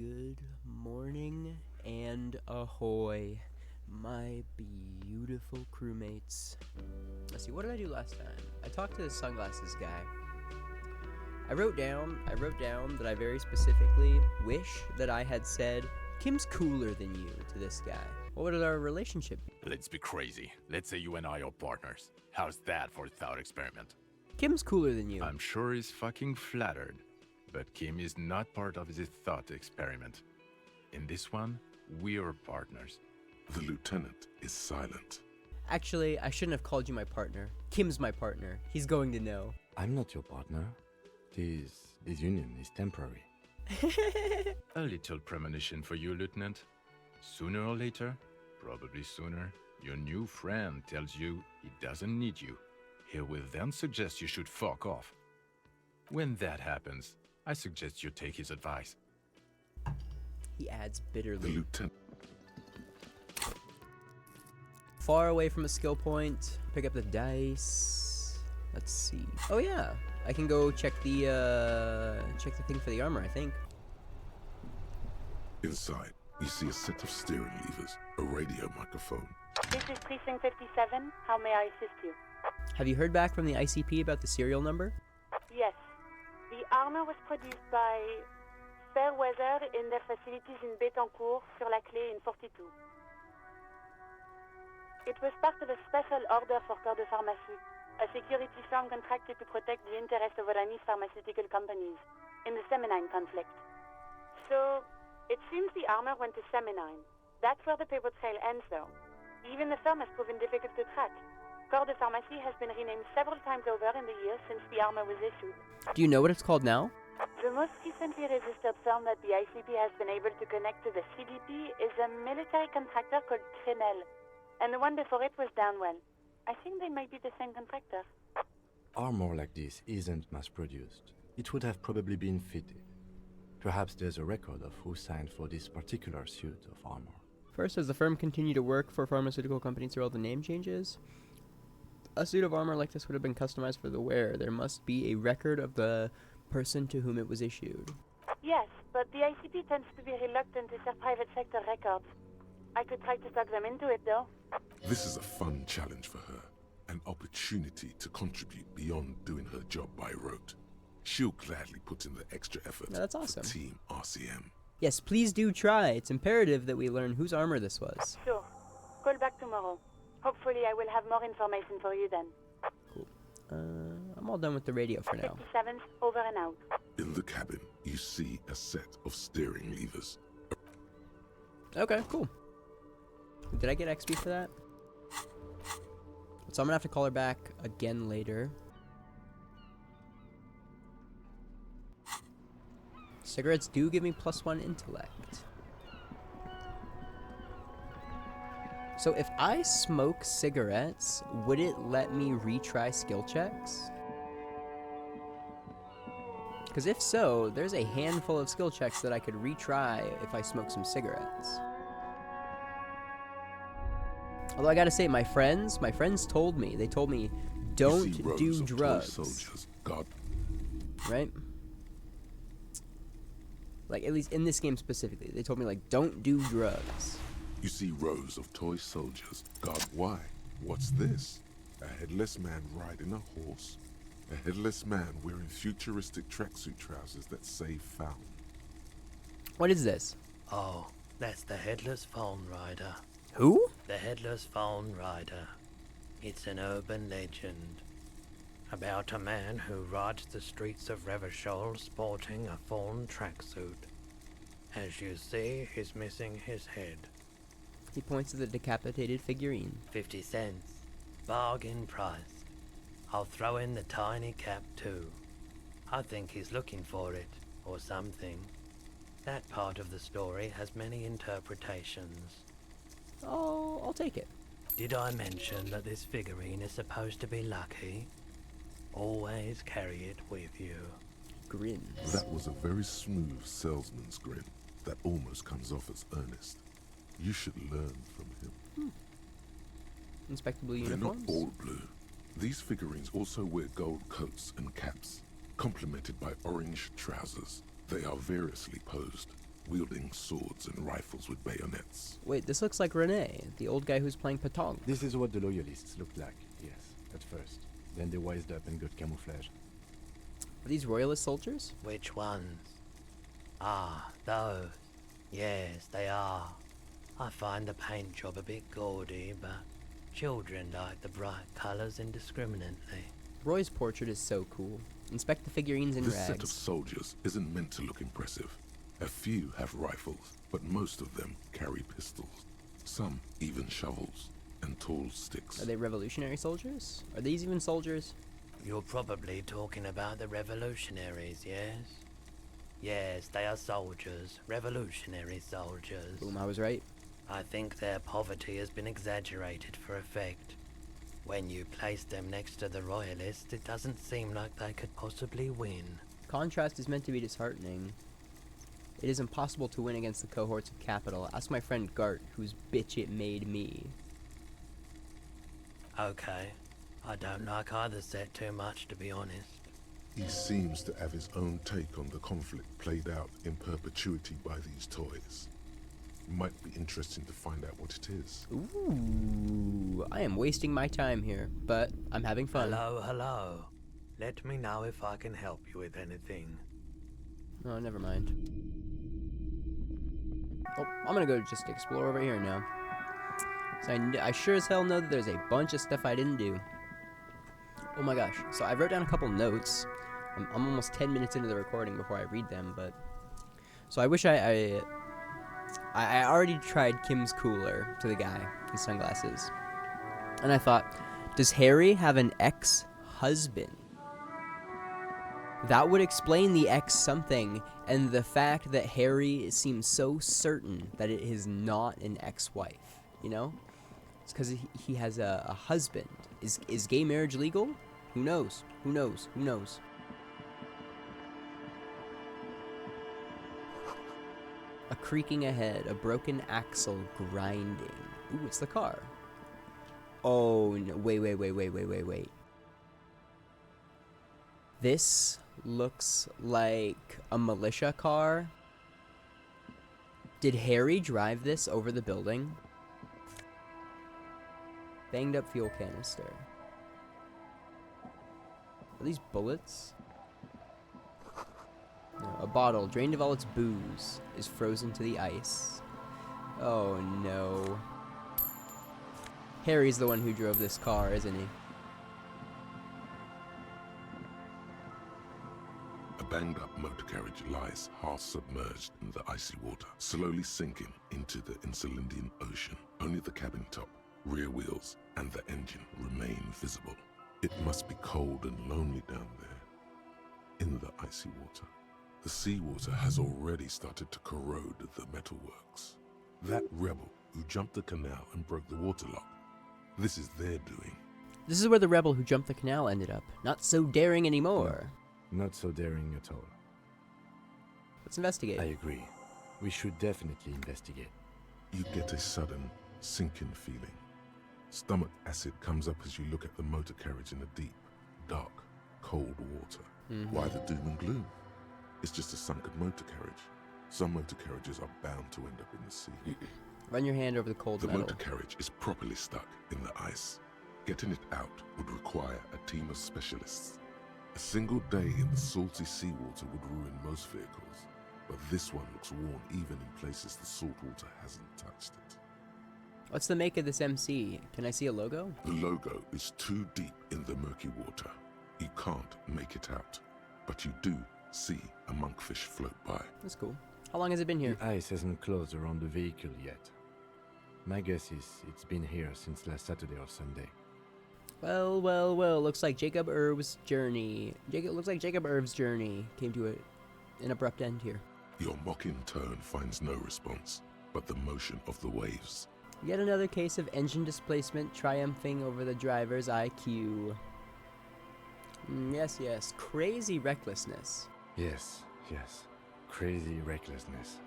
Good morning and ahoy, my beautiful crewmates. Let's see, what did I do last time? I talked to the sunglasses guy. I wrote down that I very specifically wish that I had said, Kim's cooler than you to this guy. What would our relationship be? Let's be crazy. Let's say you and I are partners. How's that for a thought experiment? Kim's cooler than you. I'm sure he's fucking flattered. But Kim is not part of his thought experiment. In this one, we're partners. The lieutenant is silent. Actually, I shouldn't have called you my partner. Kim's my partner. He's going to know. I'm not your partner. This union is temporary. A little premonition for you, Lieutenant. Sooner or later, probably sooner, your new friend tells you he doesn't need you. He will then suggest you should fuck off. When that happens, I suggest you take his advice. He adds The bitterly. lieutenant. Far away from a skill point. Pick up the dice. Let's see. Oh yeah, I can go check the thing for the armor, I think. Inside, you see a set of steering levers, a radio microphone. This is Precinct 57. How may I assist you? Have you heard back from the ICP about the serial number? Yes. The armor was produced by Fairweather in their facilities in Bétancourt, sur la Clé in 42. It was part of a special order for Corps de Pharmacie, a security firm contracted to protect the interests of Oranese pharmaceutical companies in the Seminine conflict. So, it seems the armor went to Seminine. That's where the paper trail ends, though. Even the firm has proven difficult to track. Corps de Pharmacie has been renamed several times over in the years since the armor was issued. Do you know what it's called now? The most recently registered firm that the ICP has been able to connect to the CDP is a military contractor called Trinell, and the one before it was Downwell. I think they might be the same contractor. Armor like this isn't mass-produced. It would have probably been fitted. Perhaps there's a record of who signed for this particular suit of armor. First, does the firm continue to work for pharmaceutical companies through all the name changes? A suit of armor like this would have been customized for the wearer. There must be a record of the person to whom it was issued. Yes, but the ICP tends to be reluctant to share private sector records. I could try to talk them into it, though. This is a fun challenge for her, an opportunity to contribute beyond doing her job by rote. She'll gladly put in the extra effort Yeah, that's awesome. for Team RCM. Yes, please do try. It's imperative that we learn whose armor this was. Sure. Call back tomorrow. Hopefully I will have more information for you then. Cool. I'm all done with the radio for now. 57's over and out. In the cabin, you see a set of steering levers. Okay, cool. Did I get XP for that? So I'm gonna have to call her back again later. Cigarettes do give me +1 intellect. So if I smoke cigarettes, would it let me retry skill checks? Because if so, there's a handful of skill checks that I could retry if I smoke some cigarettes. Although I gotta say, my friends told me, they told me, You don't see rows do of toy drugs, soldiers guard. right? Like, at least in this game specifically, they told me, like, don't do drugs. You see rows of toy soldiers guard. Why? What's this? A headless man riding a horse? A headless man wearing futuristic tracksuit trousers that say found. What is this? Oh, that's the Headless Phone Rider. Who? The Headless Phone Rider. It's an urban legend about a man who rides the streets of Revachol sporting a fawn tracksuit. As you see, he's missing his head. He points to the decapitated figurine. 50 cents. Bargain price. I'll throw in the tiny cap too. I think he's looking for it, or something. That part of the story has many interpretations. Oh, I'll take it. Did I mention that this figurine is supposed to be lucky? Always carry it with you. Grins. That was a very smooth salesman's grin that almost comes off as earnest. You should learn from him. Inspect blue They're not uniforms. all blue. These figurines also wear gold coats and caps, complemented by orange trousers. They are variously posed. wielding swords and rifles with bayonets. Wait, this looks like Rene, the old guy who's playing Patong. This is what the loyalists looked like, yes, at first. Then they wised up and got camouflage. Are these royalist soldiers? Which ones? Ah, those. Yes, they are. I find the paint job a bit gaudy, but children like the bright colours indiscriminately. Roy's portrait is so cool. Inspect the figurines in This set of rags. soldiers isn't meant to look impressive. A few have rifles, but most of them carry pistols. Some even shovels and tall sticks. Are they revolutionary soldiers? Are these even soldiers? You're probably talking about the revolutionaries, yes? Yes, they are soldiers. Revolutionary soldiers. Boom, I was right. I think their poverty has been exaggerated for effect. When you place them next to the royalists, it doesn't seem like they could possibly win. Contrast is meant to be disheartening. It is impossible to win against the cohorts of capital. Ask my friend Gart, whose bitch it made me. Okay. I don't like either set too much, to be honest. He seems to have his own take on the conflict played out in perpetuity by these toys. Might be interesting to find out what it is. Ooh, I am wasting my time here, but I'm having fun. Hello. Let me know if I can help you with anything. Oh, never mind. Oh, I'm gonna go just explore over here now. So I sure as hell know that there's a bunch of stuff I didn't do. Oh my gosh. So I wrote down a couple notes. I'm almost 10 minutes into the recording before I read them, but... So I wish I already tried Kim's Cooler to the guy in sunglasses. And I thought, does Harry have an ex-husband? That would explain the ex something, and the fact that Harry seems so certain that it is not an ex-wife, you know? It's because he has a husband. Is gay marriage legal? Who knows? Who knows? Who knows? A creaking ahead, a broken axle grinding. Ooh, it's the car. Oh, no, wait. This looks like a militia car. Did Harry drive this over the building? Banged up fuel canister. Are these bullets? No, a bottle drained of all its booze is frozen to the ice. Oh no. Harry's the one who drove this car, isn't he? A banged up motor carriage lies half submerged in the icy water, slowly sinking into the Insulindian Ocean. Only the cabin top, rear wheels, and the engine remain visible. It must be cold and lonely down there, in the icy water. The seawater has already started to corrode the metalworks. That rebel who jumped the canal and broke the waterlock, this is their doing. This is where the rebel who jumped the canal ended up. Not so daring anymore. Not so daring at all. Let's investigate. I agree. We should definitely investigate. You get a sudden, sinking feeling. Stomach acid comes up as you look at the motor carriage in the deep, dark, cold water. Why the doom and gloom? It's just a sunken motor carriage. Some motor carriages are bound to end up in the sea. Run your hand over the cold The metal. motor carriage is properly stuck in the ice. Getting it out would require a team of specialists. A single day in the salty seawater would ruin most vehicles, but this one looks worn even in places the salt water hasn't touched it. What's the make of this MC? Can I see a logo? The logo is too deep in the murky water. You can't make it out, but you do see a monkfish float by. That's cool. How long has it been here? The ice hasn't closed around the vehicle yet. My guess is it's been here since last Saturday or Sunday. Well. Looks like Jacob Irv's journey. Jacob Irv's journey came to an abrupt end here. Your mocking tone finds no response, but the motion of the waves. Yet another case of engine displacement triumphing over the driver's IQ. Yes. Crazy recklessness. Yes. Crazy recklessness.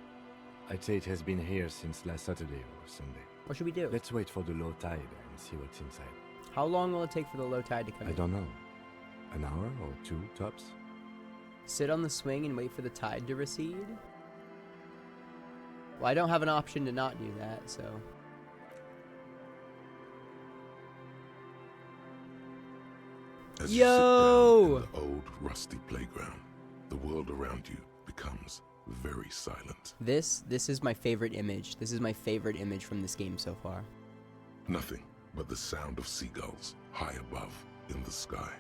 I'd say it has been here since last Saturday or Sunday. What should we do? Let's wait for the low tide and see what's inside. How long will it take for the low tide to come I in? don't know. An hour or two, tops? Sit on the swing and wait for the tide to recede? Well, I don't have an option to not do that, so... As you sit down Yo! in the old, rusty playground, the world around you becomes very silent. This is my favorite image. This is my favorite image from this game so far. Nothing but the sound of seagulls high above in the sky,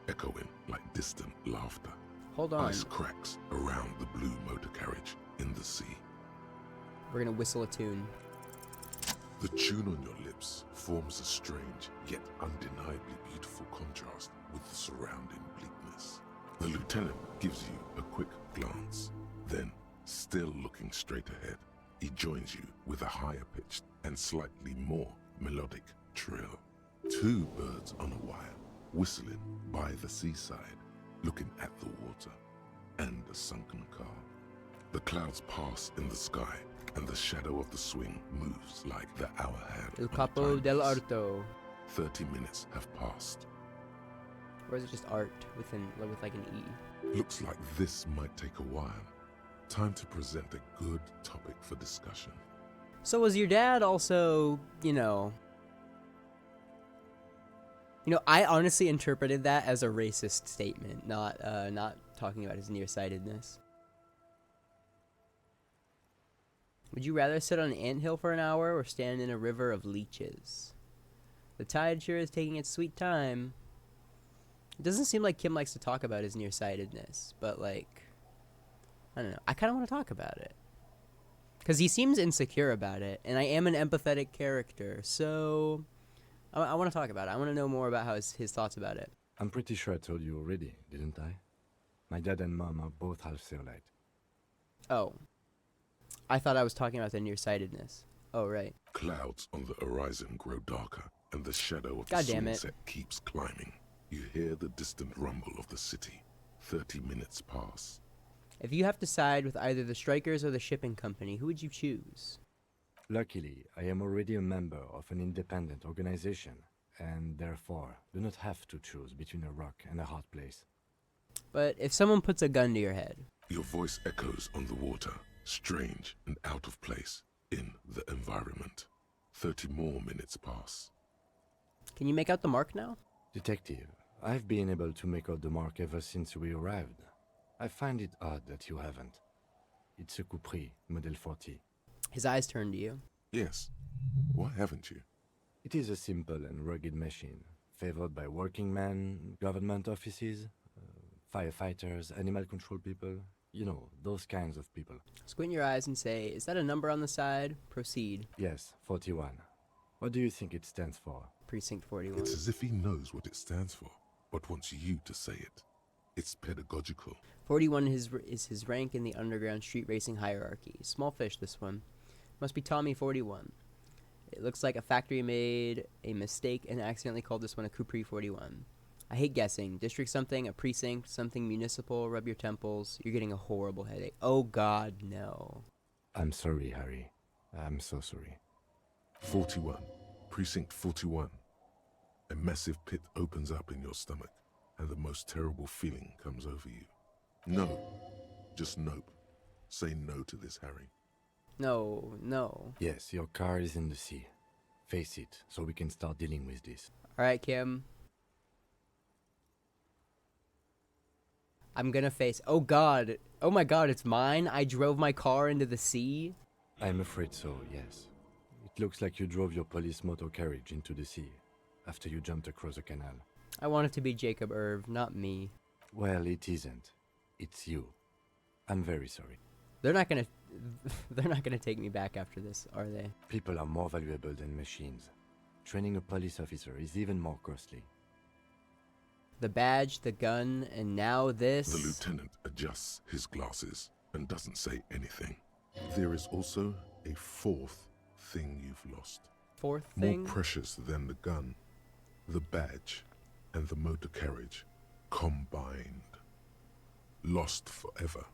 echoing like distant laughter. Hold on. Ice cracks around the blue motor carriage in the sea. We're gonna whistle a tune. The tune on your lips forms a strange yet undeniably beautiful contrast with the surrounding bleakness. The lieutenant gives you a quick glance, then, still looking straight ahead, he joins you with a higher pitched and slightly more melodic trill. Two birds on a wire, whistling by the seaside, looking at the water and a sunken car. The clouds pass in the sky, and the shadow of the swing moves like the hour hand. El on a Capo del timepiece. Arto. 30 minutes have passed. Or is it just art with like an E? Looks like this might take a while. Time to present a good topic for discussion. So was your dad also, you know, I honestly interpreted that as a racist statement, not talking about his nearsightedness. Would you rather sit on an anthill for an hour or stand in a river of leeches? The tide sure is taking its sweet time. It doesn't seem like Kim likes to talk about his nearsightedness, but like, I don't know. I kind of want to talk about it. Because he seems insecure about it, and I am an empathetic character, so I want to talk about it. I want to know more about how his thoughts about it. I'm pretty sure I told you already, didn't I? My dad and mom are both half Seolite. Oh. I thought I was talking about the nearsightedness. Oh, right. Clouds on the horizon grow darker, and the shadow of the God damn it. sunset keeps climbing. You hear the distant rumble of the city. 30 minutes pass. If you have to side with either the strikers or the shipping company, who would you choose? Luckily, I am already a member of an independent organization, and therefore do not have to choose between a rock and a hard place. But if someone puts a gun to your head, Your voice echoes on the water, strange and out of place in the environment. 30 more minutes pass. can you make out the mark now? Detective, I've been able to make out the mark ever since we arrived. I find it odd that you haven't. It's a Coupris, Model 40. His eyes turn to you. Yes. Why haven't you? It is a simple and rugged machine, favored by working men, government offices, firefighters, animal control people, you know, those kinds of people. Squint your eyes and say, is that a number on the side? Proceed. Yes, 41. What do you think it stands for? Precinct 41. It's as if he knows what it stands for, but wants you to say it. It's pedagogical. 41 is his rank in the underground street racing hierarchy. Small fish, this one. Must be Tommy 41. It looks like a factory made a mistake and accidentally called this one a Coupris 41. I hate guessing. District something, a precinct, something municipal, rub your temples. You're getting a horrible headache. Oh god, no. I'm sorry, Harry. I'm so sorry. 41. Precinct 41. A massive pit opens up in your stomach, and the most terrible feeling comes over you. No. Just nope. Say no to this, Harry. No, no. Yes, your car is in the sea. Face it, so we can start dealing with this. Alright, Kim. I'm gonna face... Oh god. Oh my god, it's mine? I drove my car into the sea? I'm afraid so, yes. It looks like you drove your police motor carriage into the sea after you jumped across a canal. I want it to be Jacob Irv, not me. Well, it isn't. It's you. I'm very sorry. They're not gonna take me back after this, are they? People are more valuable than machines. Training a police officer is even more costly. The badge, the gun, and now this. The lieutenant adjusts his glasses and doesn't say anything. There is also a fourth thing you've lost. Fourth More thing? precious than the gun, the badge, and the motor carriage combined. Lost forever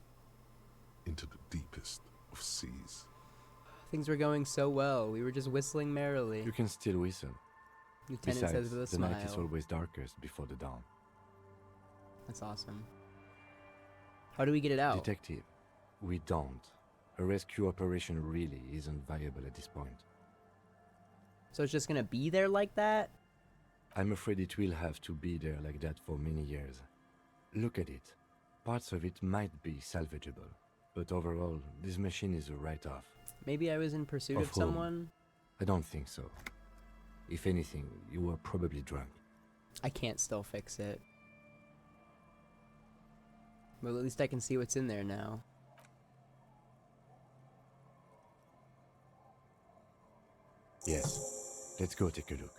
into the deepest of seas. Things were going so well. We were just whistling merrily. You can still whistle. Lieutenant Besides, says with a the smile. night is always darkest before the dawn. That's awesome. How do we get it out? Detective, we don't A rescue operation really isn't viable at this point. So it's just gonna be there like that? I'm afraid it will have to be there like that for many years. Look at it. Parts of it might be salvageable, but overall, this machine is a write-off. Maybe I was in pursuit of Of whom? someone? I don't think so. If anything, you were probably drunk. I can't still fix it. Well, at least I can see what's in there now. Yes. Let's go take a look.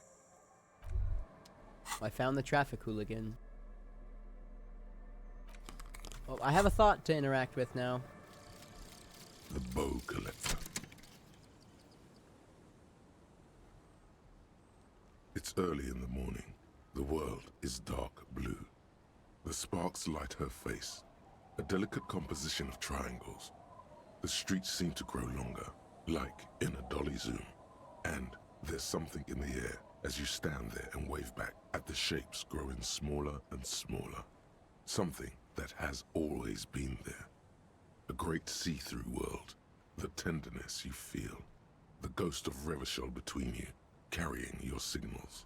I found the traffic hooligan. Well, I have a thought to interact with now. The bow collector. It's early in the morning. The world is dark blue. The sparks light her face, a delicate composition of triangles. The streets seem to grow longer, like in a dolly zoom. And there's something in the air as you stand there and wave back at the shapes growing smaller and smaller. Something that has always been there. A great see-through world. The tenderness you feel. The ghost of Revachol between you, carrying your signals.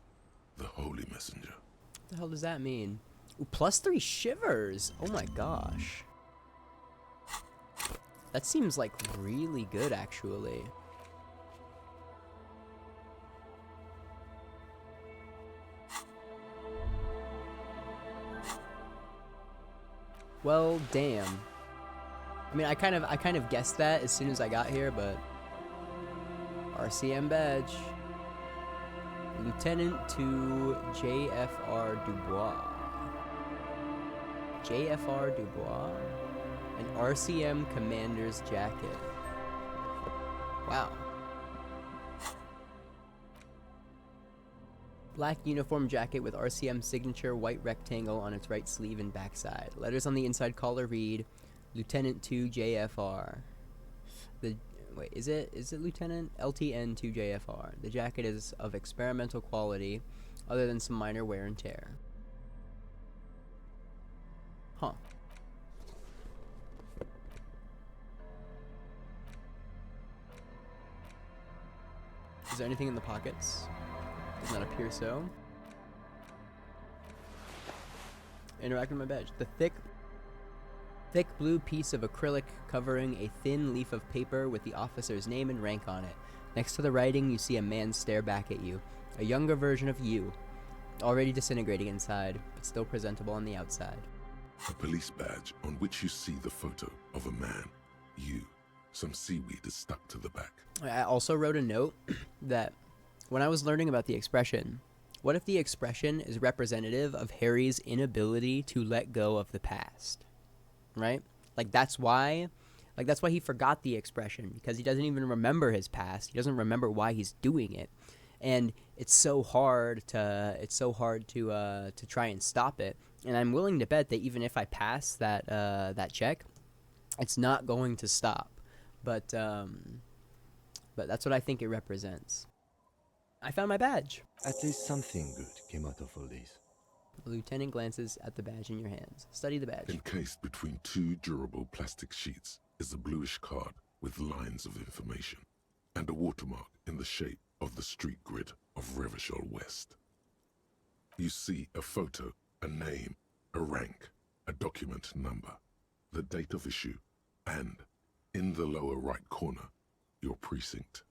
The holy messenger. What the hell does that mean? Ooh, +3 shivers! Oh my gosh. That seems like really good, actually. Well, damn. I mean, I kind of guessed that as soon as I got here, but RCM badge. Lieutenant to JFR Dubois. JFR Dubois? An RCM commander's jacket. Wow. Black uniform jacket with RCM signature, white rectangle on its right sleeve and backside. Letters on the inside collar read, Lieutenant to JFR. Wait, is it Lieutenant? LTN to JFR. The jacket is of experimental quality, other than some minor wear and tear. Huh. Is there anything in the pockets? Does not appear so. Interact with my badge. The thick blue piece of acrylic covering a thin leaf of paper with the officer's name and rank on it. Next to the writing, you see a man stare back at you. A younger version of you. Already disintegrating inside, but still presentable on the outside. A police badge on which you see the photo of a man. You. Some seaweed is stuck to the back. I also wrote a note that when I was learning about the expression, what if the expression is representative of Harry's inability to let go of the past? Right? Like that's why he forgot the expression, because he doesn't even remember his past. He doesn't remember why he's doing it. And it's so hard to try and stop it. And I'm willing to bet that even if I pass that check, it's not going to stop. But that's what I think it represents. I found my badge. At least something good came out of all this. The lieutenant glances at the badge in your hands. Study the badge. Encased between two durable plastic sheets is a bluish card with lines of information and a watermark in the shape of the street grid of Revachol West. You see a photo, a name, a rank, a document number, the date of issue, and, in the lower right corner, your precinct.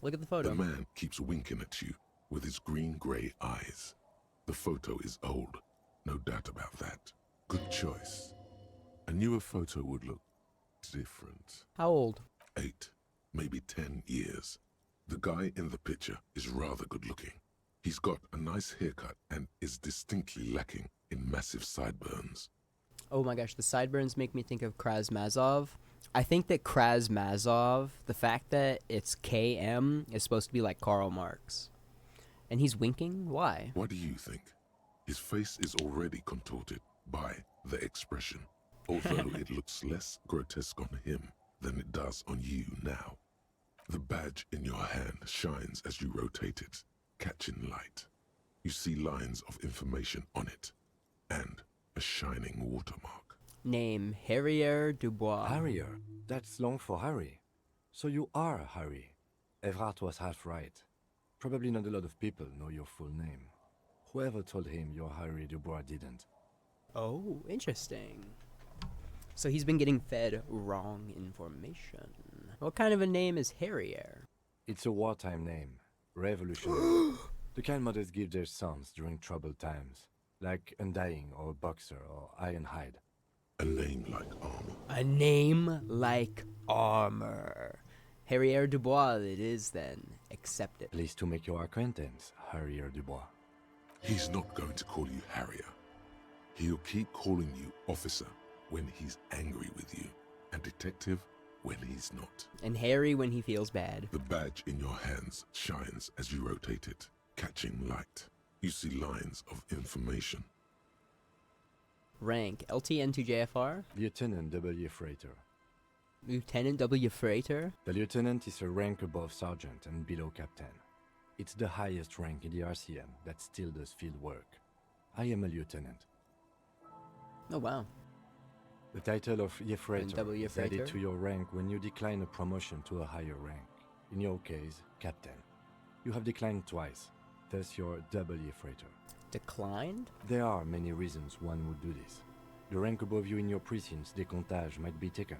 Look at the photo. The man keeps winking at you with his green-grey eyes. The photo is old, no doubt about that. Good choice. A newer photo would look different. How old? 8, maybe 10 years. The guy in the picture is rather good looking. He's got a nice haircut and is distinctly lacking in massive sideburns. Oh my gosh, the sideburns make me think of Krasmazov. I think that Krasmazov, the fact that it's KM, is supposed to be like Karl Marx. And he's winking? Why? What do you think? His face is already contorted by the expression, although it looks less grotesque on him than it does on you now. The badge in your hand shines as you rotate it, catching light. You see lines of information on it, and a shining watermark. Name Harrier Dubois. Harrier. That's long for Harry. So you are Harry. Evrard was half right. Probably not a lot of people know your full name. Whoever told him you're Harry Dubois didn't. Oh, interesting. So he's been getting fed wrong information. What kind of a name is Harrier? It's a wartime name. Revolutionary. The kind mothers give their sons during troubled times. Like Undying or Boxer or Ironhide. A name like armor. A name like armor. Harrier Dubois it is then. Accept it. Pleased to make your acquaintance, Harrier Dubois. He's not going to call you Harrier. He'll keep calling you officer when he's angry with you, and detective when he's not. And Harry when he feels bad. The badge in your hands shines as you rotate it, catching light. You see lines of information. Rank LTN2JFR. Lieutenant W. Freighter. Lieutenant W. Freighter. The lieutenant is a rank above sergeant and below captain. It's the highest rank in the RCM that still does field work. I am a lieutenant. Oh wow. The title of Yefreighter W. is added Freighter? to your rank when you decline a promotion to a higher rank. In your case, captain. You have declined twice, thus you're W. Freighter. Declined? There are many reasons one would do this. The rank above you in your precinct's decomptage might be taken,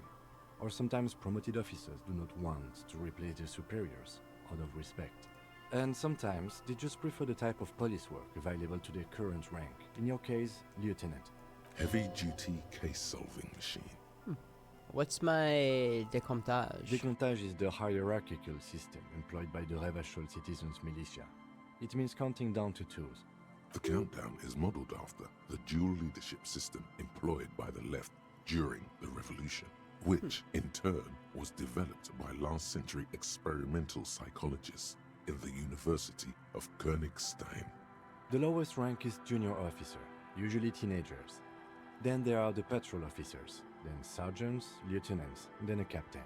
or sometimes promoted officers do not want to replace their superiors out of respect. And sometimes they just prefer the type of police work available to their current rank. In your case, lieutenant. Heavy-duty case-solving machine. What's my decomptage? Decomptage is the hierarchical system employed by the Revachol Citizens Militia. It means counting down to twos. The countdown is modeled after the dual leadership system employed by the left during the revolution, which in turn was developed by last-century experimental psychologists in the University of Königstein. The lowest rank is junior officer, usually teenagers. Then there are the patrol officers, then sergeants, lieutenants, then a captain.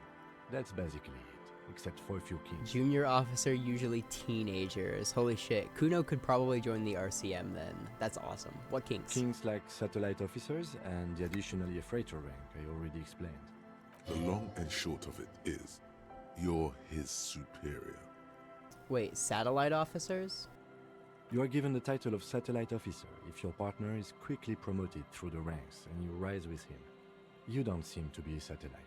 That's basically it, except for a few kings. Junior officer, usually teenagers. Holy shit. Kuno could probably join the RCM then. That's awesome. What kings? Kings like satellite officers and the additionally a freighter rank I already explained. The long and short of it is, you're his superior. Wait, satellite officers? You are given the title of satellite officer if your partner is quickly promoted through the ranks and you rise with him. You don't seem to be a satellite.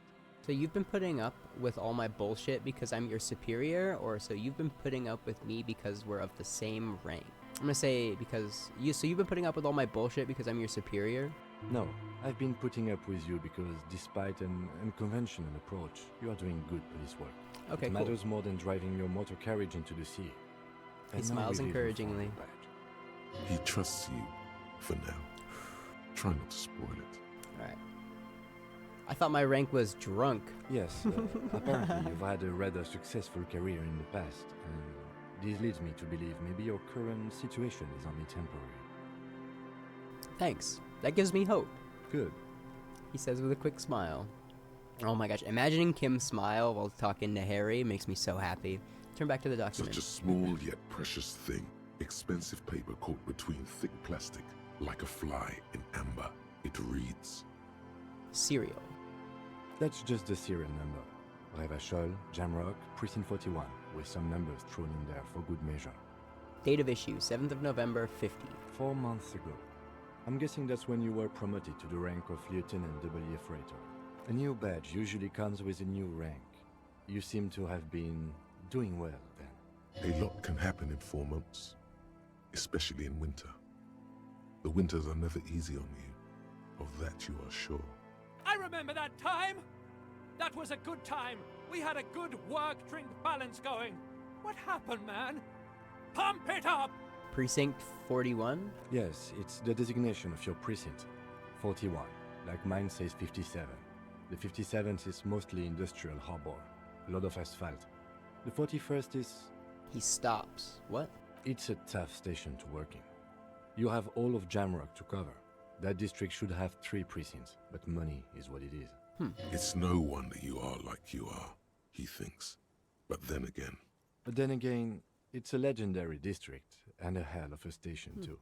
So you've been putting up with all my bullshit because I'm your superior, or so you've been putting up with me because we're of the same rank? I'm gonna say because you've been putting up with all my bullshit because I'm your superior? No, I've been putting up with you because despite an unconventional approach, you are doing good police work. Okay, It cool. matters more than driving your motor carriage into the sea. He And now smiles we leave you for encouragingly. your badge. He trusts you for now. Try not to spoil it. Alright. I thought my rank was drunk. Yes, apparently you've had a rather successful career in the past, and this leads me to believe maybe your current situation is only temporary. Thanks. That gives me hope, Good. he says with a quick smile. Oh my gosh, imagining Kim smile while talking to Harry makes me so happy. Turn back to the document. Such a small yet precious thing. Expensive paper caught between thick plastic, like a fly in amber. It reads, Cereal. That's just the serial number. Revachol, Jamrock, Precinct 41, with some numbers thrown in there for good measure. Date of issue, 7th of November, 50. 4 months ago. I'm guessing that's when you were promoted to the rank of Lieutenant W. Freighter. A new badge usually comes with a new rank. You seem to have been doing well then. a lot can happen in 4 months, especially in winter. The winters are never easy on you. Of that you are sure. I remember that time! That was a good time. We had a good work-drink balance going. What happened, man? Pump it up! Precinct 41? Yes, it's the designation of your precinct. 41, like mine says 57. The 57th is mostly industrial harbor, a lot of asphalt. The 41st is... He stops. What? It's a tough station to work in. You have all of Jamrock to cover. That district should have 3 precincts, but money is what it is. It's no wonder you are like you are, he thinks. But then again, it's a legendary district, and a hell of a station too.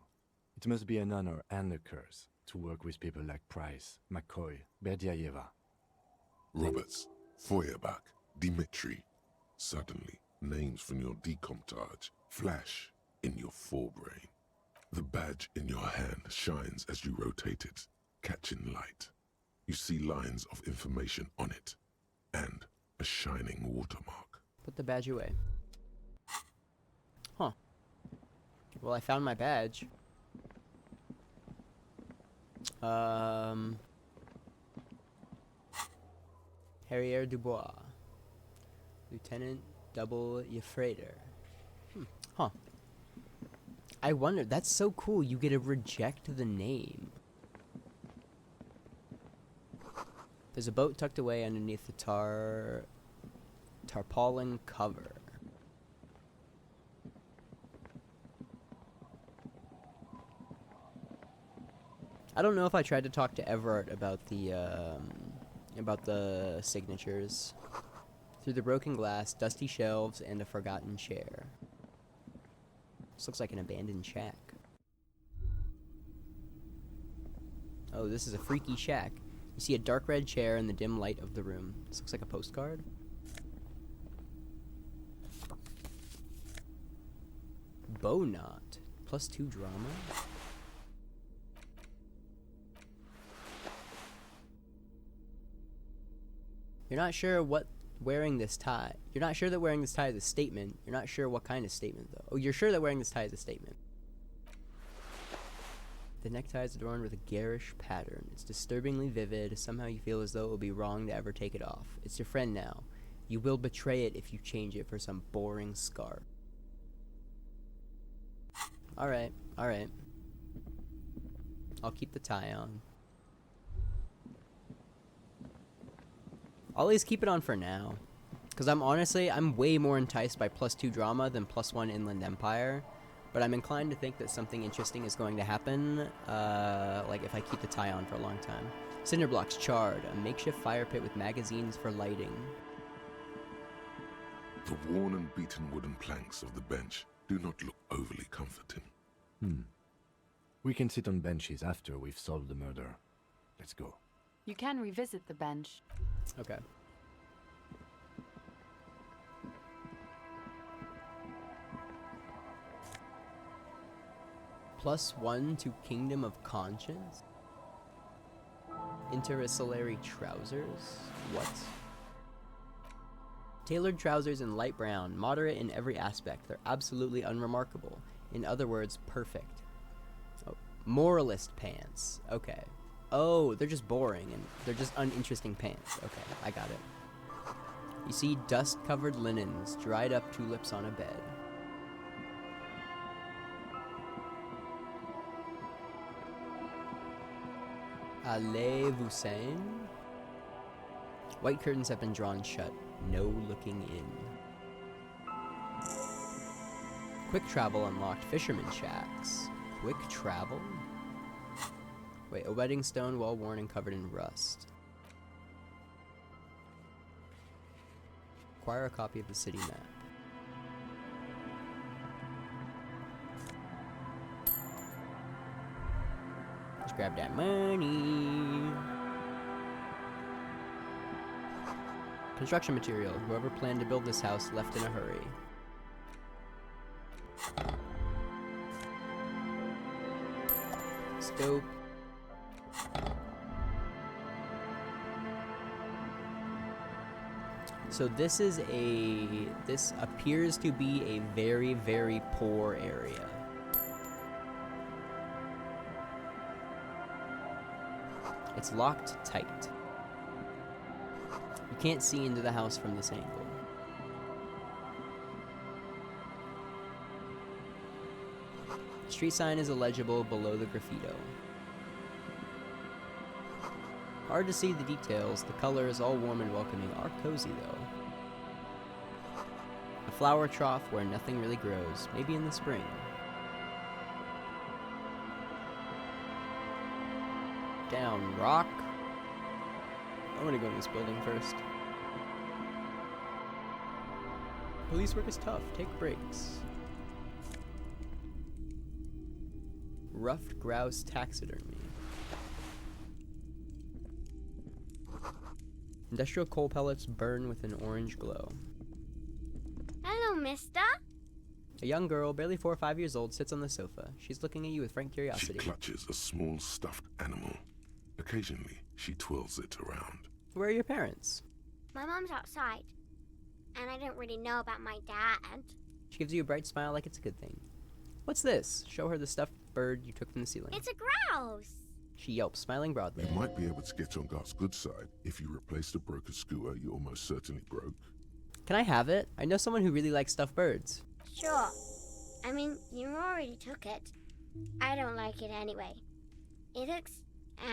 It must be an honor and a curse. to work with people like Price, McCoy, Berdiaeva. Roberts, Feuerbach, Dimitri. Suddenly, names from your decomptage flash in your forebrain. The badge in your hand shines as you rotate it, catching light. You see lines of information on it, and a shining watermark. Put the badge away. Huh. Well, I found my badge. Harrier Dubois. Lieutenant Double Yefrader. Huh. I wonder, that's so cool, you get to reject the name. There's a boat tucked away underneath the tarpaulin cover. I don't know if I tried to talk to Everett about the signatures. Through the broken glass, dusty shelves, and a forgotten chair. This looks like an abandoned shack. Oh, this is a freaky shack. You see a dark red chair in the dim light of the room. This looks like a postcard. Bow knot. +2 drama. You're not sure what wearing this tie. You're not sure that wearing this tie is a statement. You're not sure what kind of statement, though. Oh, you're sure that wearing this tie is a statement. The necktie is adorned with a garish pattern. It's disturbingly vivid. Somehow you feel as though it would be wrong to ever take it off. It's your friend now. You will betray it if you change it for some boring scarf. Alright, alright. I'll keep the tie on. I'll always keep it on for now. Because I'm way more enticed by +2 drama than +1 Inland Empire. But I'm inclined to think that something interesting is going to happen, like if I keep the tie on for a long time. Cinder blocks charred, a makeshift fire pit with magazines for lighting. The worn and beaten wooden planks of the bench do not look overly comforting. We can sit on benches after we've solved the murder. Let's go. You can revisit the bench. Okay. +1 to Kingdom of Conscience? Intercalary trousers? What? Tailored trousers in light brown, moderate in every aspect. They're absolutely unremarkable. In other words, perfect. Oh, moralist pants. Okay. Oh, they're just boring and they're just uninteresting pants. Okay, I got it. You see dust-covered linens, dried up tulips on a bed. Allez-vous-en? White curtains have been drawn shut. No looking in. Quick travel unlocked. Fisherman shacks. Quick travel? Wait, a wedding stone well worn and covered in rust. Acquire a copy of the city map. Let's grab that money. Construction material. Whoever planned to build this house left in a hurry. Stove. So this appears to be a very, very poor area. It's locked tight. You can't see into the house from this angle. The street sign is illegible below the graffito. Hard to see the details. The color is all warm and welcoming. Are cozy, though. A flower trough where nothing really grows. Maybe in the spring. Down rock. I'm gonna go in this building first. Police work is tough. Take breaks. Ruffed grouse taxidermy. Industrial coal pellets burn with an orange glow. Hello, mister. A young girl, barely 4 or 5 years old, sits on the sofa. She's looking at you with frank She curiosity. clutches a small stuffed animal. Occasionally, she twirls it around. Where are your parents? My mom's outside, and I don't really know about my dad. She gives you a bright smile like it's a good thing. What's this? Show her the stuffed bird you took from the ceiling. It's a grouse. She yelps, smiling broadly. You might be able to get on Gart's good side if you replace the broken skewer you almost certainly broke. Can I have it? I know someone who really likes stuffed birds. Sure. I mean, you already took it. I don't like it anyway. It looks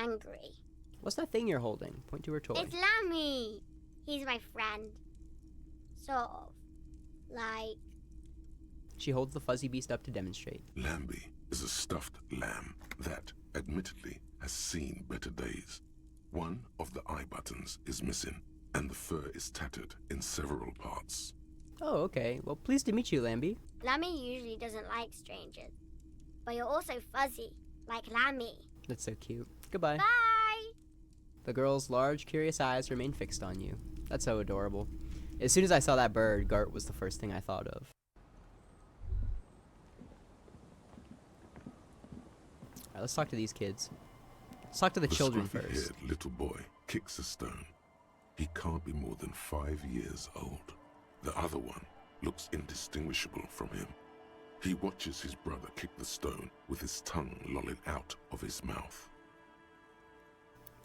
angry. What's that thing you're holding? Point to her toy. It's Lammy. He's my friend. Sort of. Like... She holds the fuzzy beast up to demonstrate. Lambie is a stuffed lamb that, admittedly, has seen better days. One of the eye buttons is missing, and the fur is tattered in several parts. Oh, okay. Well, pleased to meet you, Lambie. Lammy usually doesn't like strangers. But you're also fuzzy, like Lammy. That's so cute. Goodbye. Bye! The girl's large, curious eyes remain fixed on you. That's so adorable. As soon as I saw that bird, Gart was the first thing I thought of. Alright, let's talk to these kids. Let's talk to the children first. The scruffy-haired little boy kicks a stone. He can't be more than 5 years old. The other one looks indistinguishable from him. He watches his brother kick the stone with his tongue lolling out of his mouth.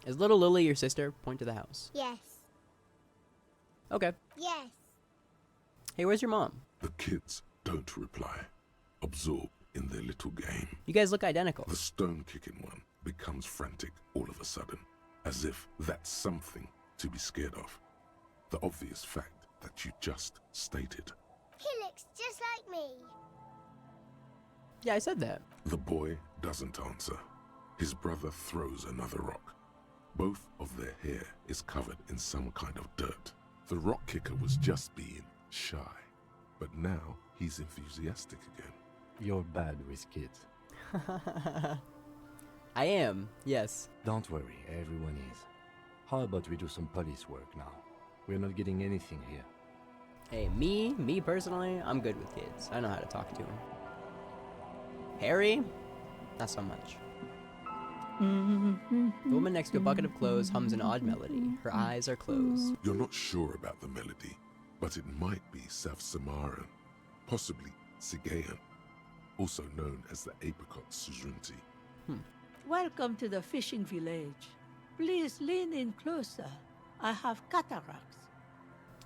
Is little Lily your sister? Point to the house. Yes. Okay. Yes. Hey, where's your mom? The kids don't reply, absorbed in their little game. You guys look identical. The stone-kicking one becomes frantic all of a sudden, as if that's something to be scared of. The obvious fact that you just stated. He looks just like me. Yeah, I said that. The boy doesn't answer. His brother throws another rock. Both of their hair is covered in some kind of dirt. The rock kicker was just being shy, but now he's enthusiastic again. You're bad with kids. I am, yes. Don't worry, everyone is. How about we do some police work now? We're not getting anything here. Hey, me personally, I'm good with kids. I know how to talk to them. Harry? Not so much. The woman next to a bucket of clothes hums an odd melody. Her eyes are closed. You're not sure about the melody, but it might be South Samaran, possibly Sigayan, also known as the apricot suzerainty. Welcome to the fishing village. Please lean in closer. I have cataracts.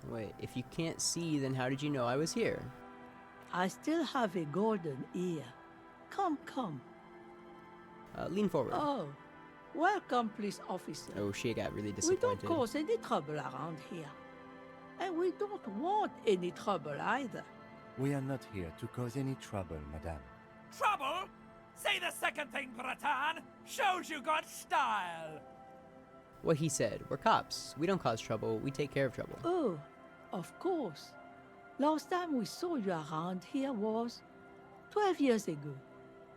Wait, if you can't see, then how did you know I was here? I still have a golden ear. Come. Lean forward. Oh, welcome, police officer. Oh, she got really We disappointed. don't cause any trouble around here. And we don't want any trouble either. We are not here to cause any trouble, madame. Trouble? Say the second thing, Bratan. Shows you got style. What he said. We're cops. We don't cause trouble. We take care of trouble. Oh, of course. Last time we saw you around here was 12 years ago.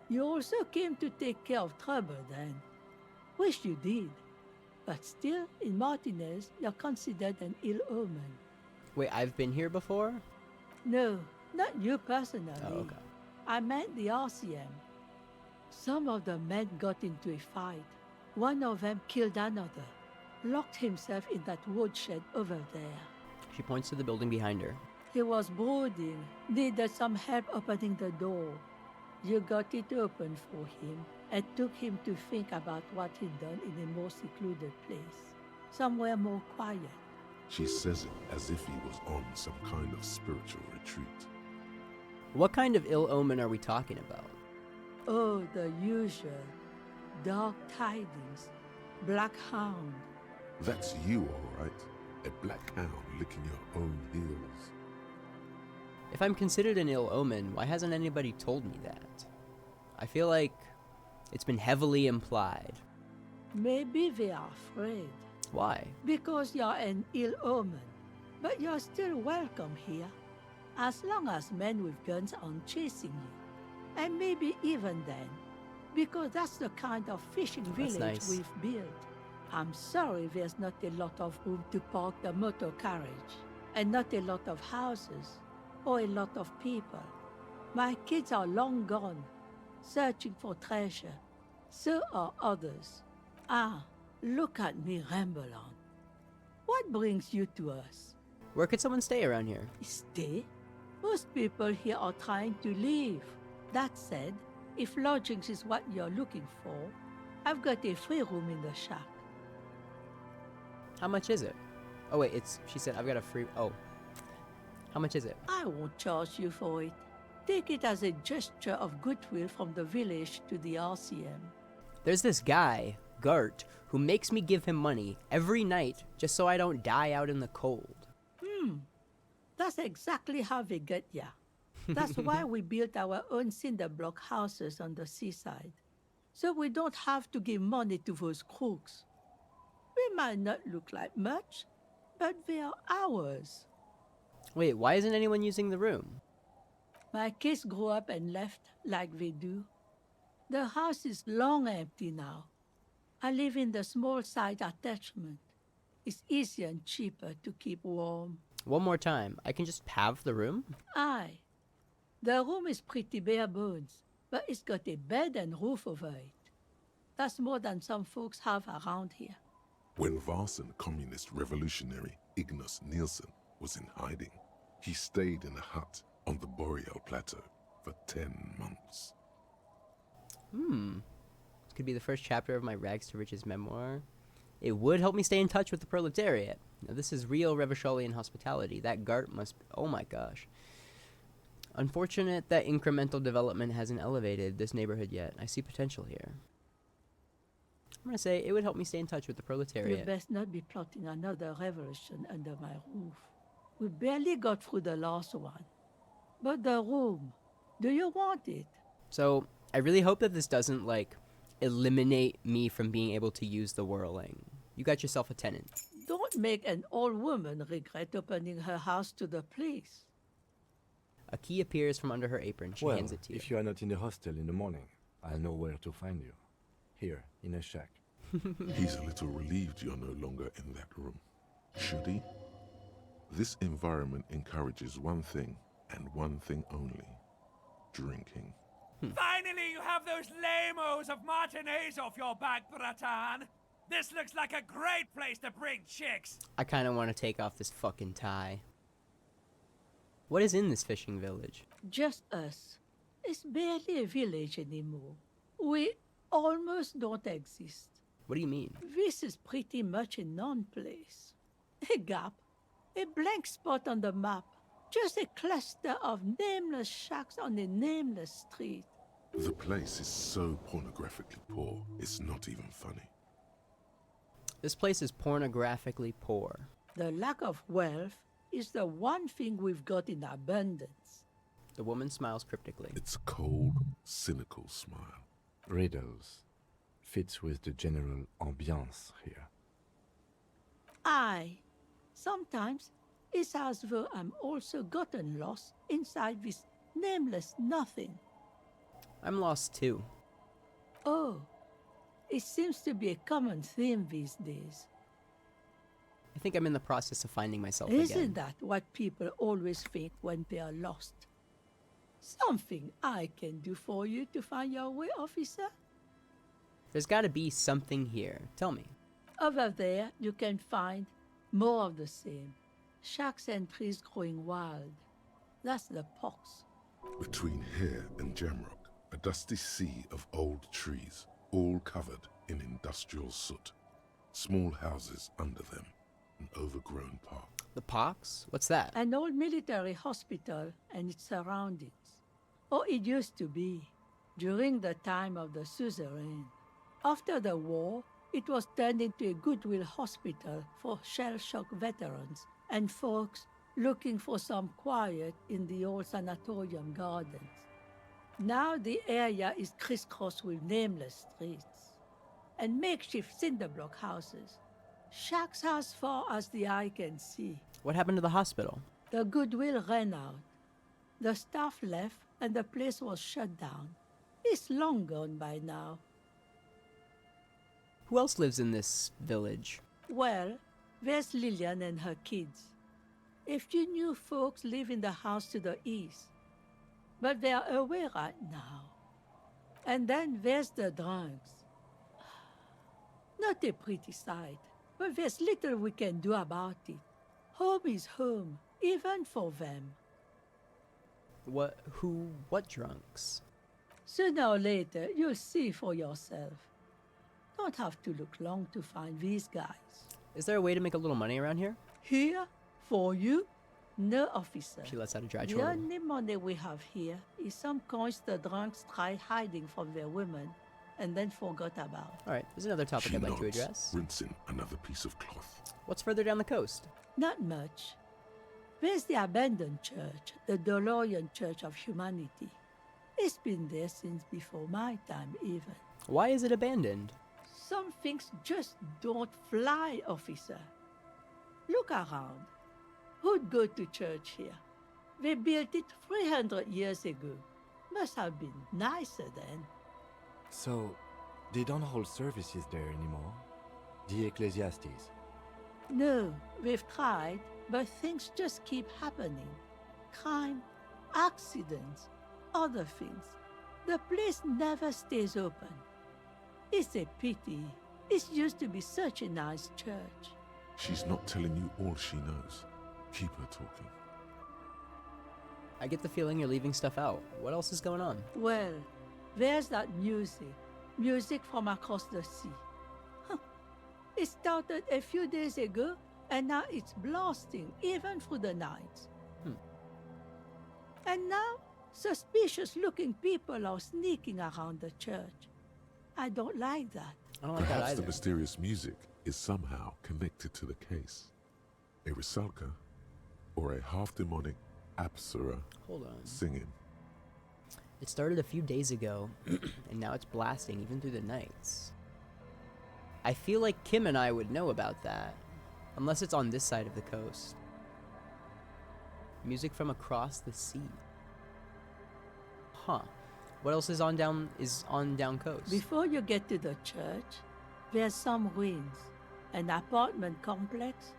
You also came to take care of trouble then. Wish you did. But still, in Martinez, you're considered an ill omen. Wait, I've been here before? No, not you personally. Oh, okay. I meant the RCM. Some of the men got into a fight. One of them killed another, locked himself in that woodshed over there. She points to the building behind her. He was brooding, needed some help opening the door. You got it open for him and took him to think about what he'd done in a more secluded place, somewhere more quiet. She says it as if he was on some kind of spiritual retreat. What kind of ill omen are we talking about? Oh, the usual. Dark tidings. Black hound. That's you, all right. A black hound licking your own heels. If I'm considered an ill omen, why hasn't anybody told me that? I feel like it's been heavily implied. Maybe they are afraid. Why? Because you're an ill omen. But you're still welcome here. As long as men with guns aren't chasing you. And maybe even then. Because that's the kind of fishing That's village nice. we've built. I'm sorry there's not a lot of room to park the motor carriage, and not a lot of houses, or a lot of people. My kids are long gone, searching for treasure. So are others. Ah, look at me ramble on. What brings you to us? Where could someone stay around here? Stay? Most people here are trying to leave. That said, if lodgings is what you're looking for, I've got a free room in the shack. How much is it? Oh wait, she said I've got a free, oh. How much is it? I won't charge you for it. Take it as a gesture of goodwill from the village to the RCM. There's this guy, Gart, who makes me give him money every night just so I don't die out in the cold. That's exactly how they get ya. That's why we built our own cinder block houses on the seaside. So we don't have to give money to those crooks. We might not look like much, but they are ours. Wait, why isn't anyone using the room? My kids grew up and left like they do. The house is long empty now. I live in the small side attachment. It's easier and cheaper to keep warm. One more time, I can just have the room? Aye. The room is pretty bare bones, but it's got a bed and roof over it. That's more than some folks have around here. When Varson communist revolutionary Ignas Nielsen was in hiding, he stayed in a hut on the Boreal Plateau for 10 months. This could be the first chapter of my Rags to Riches memoir. It would help me stay in touch with the proletariat. Now, this is real Revacholian hospitality. That Gart must... Oh my gosh. Unfortunate that incremental development hasn't elevated this neighborhood yet. I see potential here. I'm gonna say it would help me stay in touch with the proletariat. You best not be plotting another revolution under my roof. We barely got through the last one. But the room, do you want it? So, I really hope that this doesn't, like, eliminate me from being able to use the whirling. You got yourself a tenant. Don't make an old woman regret opening her house to the police. A key appears from under her apron. She hands it to you. If you are not in the hostel in the morning, I'll know where to find you. Here, in a shack. He's a little relieved you're no longer in that room. Should he? This environment encourages one thing, and one thing only. Drinking. Finally, you have those lamos of Martinez off your back, Bratan. This looks like a great place to bring chicks. I kind of want to take off this fucking tie. What is in this fishing village? Just us. It's barely a village anymore. We almost don't exist. What do you mean? This is pretty much a non-place. A gap. A blank spot on the map. Just a cluster of nameless shacks on a nameless street. The place is so pornographically poor, it's not even funny. This place is pornographically poor. The lack of wealth is the one thing we've got in abundance. The woman smiles cryptically. It's a cold, cynical smile. Riddles. Fits with the general ambiance here. Aye. Sometimes it's as though I'm also gotten lost inside this nameless nothing. I'm lost too. Oh, it seems to be a common theme these days. I think I'm in the process of finding myself Isn't again. that what people always think when they are lost? Something I can do for you to find your way, officer? There's got to be something here. Tell me. Over there, you can find more of the same. Shacks and trees growing wild. That's the pox. Between here and Jamrock, a dusty sea of old trees, all covered in industrial soot. Small houses under them, an overgrown park. The pox? What's that? An old military hospital and its surroundings. Or it used to be, during the time of the suzerain. After the war, it was turned into a goodwill hospital for shell-shock veterans and folks looking for some quiet in the old sanatorium gardens. Now the area is crisscrossed with nameless streets and makeshift cinderblock houses, shacks as far as the eye can see. What happened to the hospital? The goodwill ran out. The staff left and the place was shut down. It's long gone by now. Who else lives in this village? Well, there's Lillian and her kids. A few new folks live in the house to the east, but they are away right now. And then there's the drunks. Not a pretty sight, but there's little we can do about it. Home is home, even for them. What drunks? Sooner or later, you'll see for yourself. Don't have to look long to find these guys. Is there a way to make a little money around here? Here, for you, no officer. She lets out a dry The chortle. only money we have here is some coins the drunks tried hiding from their women and then forgot about. Alright, there's another topic She I'd like to nods, address. rinsing another piece of cloth. What's further down the coast? Not much. There's the abandoned church, the DeLorean Church of Humanity. It's been there since before my time, even. Why is it abandoned? Some things just don't fly, officer. Look around. Who'd go to church here? They built it 300 years ago. Must have been nicer then. So, they don't hold services there anymore? The Ecclesiastes. No, we've tried, but things just keep happening. Crime, accidents, other things. The place never stays open. It's a pity. It used to be such a nice church. She's not telling you all she knows. Keep her talking. I get the feeling you're leaving stuff out. What else is going on? Well, there's that music. Music from across the sea. Huh. It started a few days ago, and now it's blasting even through the night. And now, suspicious-looking people are sneaking around the church. I don't like that. I don't like that Perhaps either. the mysterious music is somehow connected to the case. A Rusalka or a half-demonic Apsara Hold on. singing. It started a few days ago, and now it's blasting even through the nights. I feel like Kim and I would know about that, unless it's on this side of the coast. Music from across the sea. Huh. What else is on down coast? Before you get to the church, there's some ruins, an apartment complex,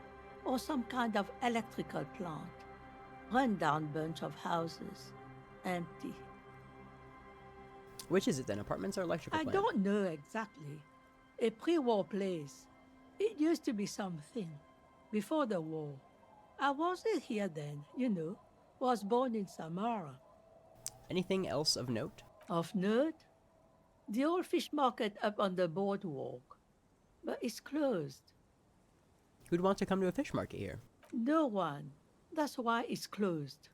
or some kind of electrical plant. Run-down bunch of houses, empty. Which is it then? Apartments or electrical I plant? don't know exactly. A pre-war place. It used to be something. Before the war. I wasn't here then, you know. Was born in Samara. Anything else of note? Of note? The old fish market up on the boardwalk. But it's closed. Who'd want to come to a fish market here? No one. That's why it's closed.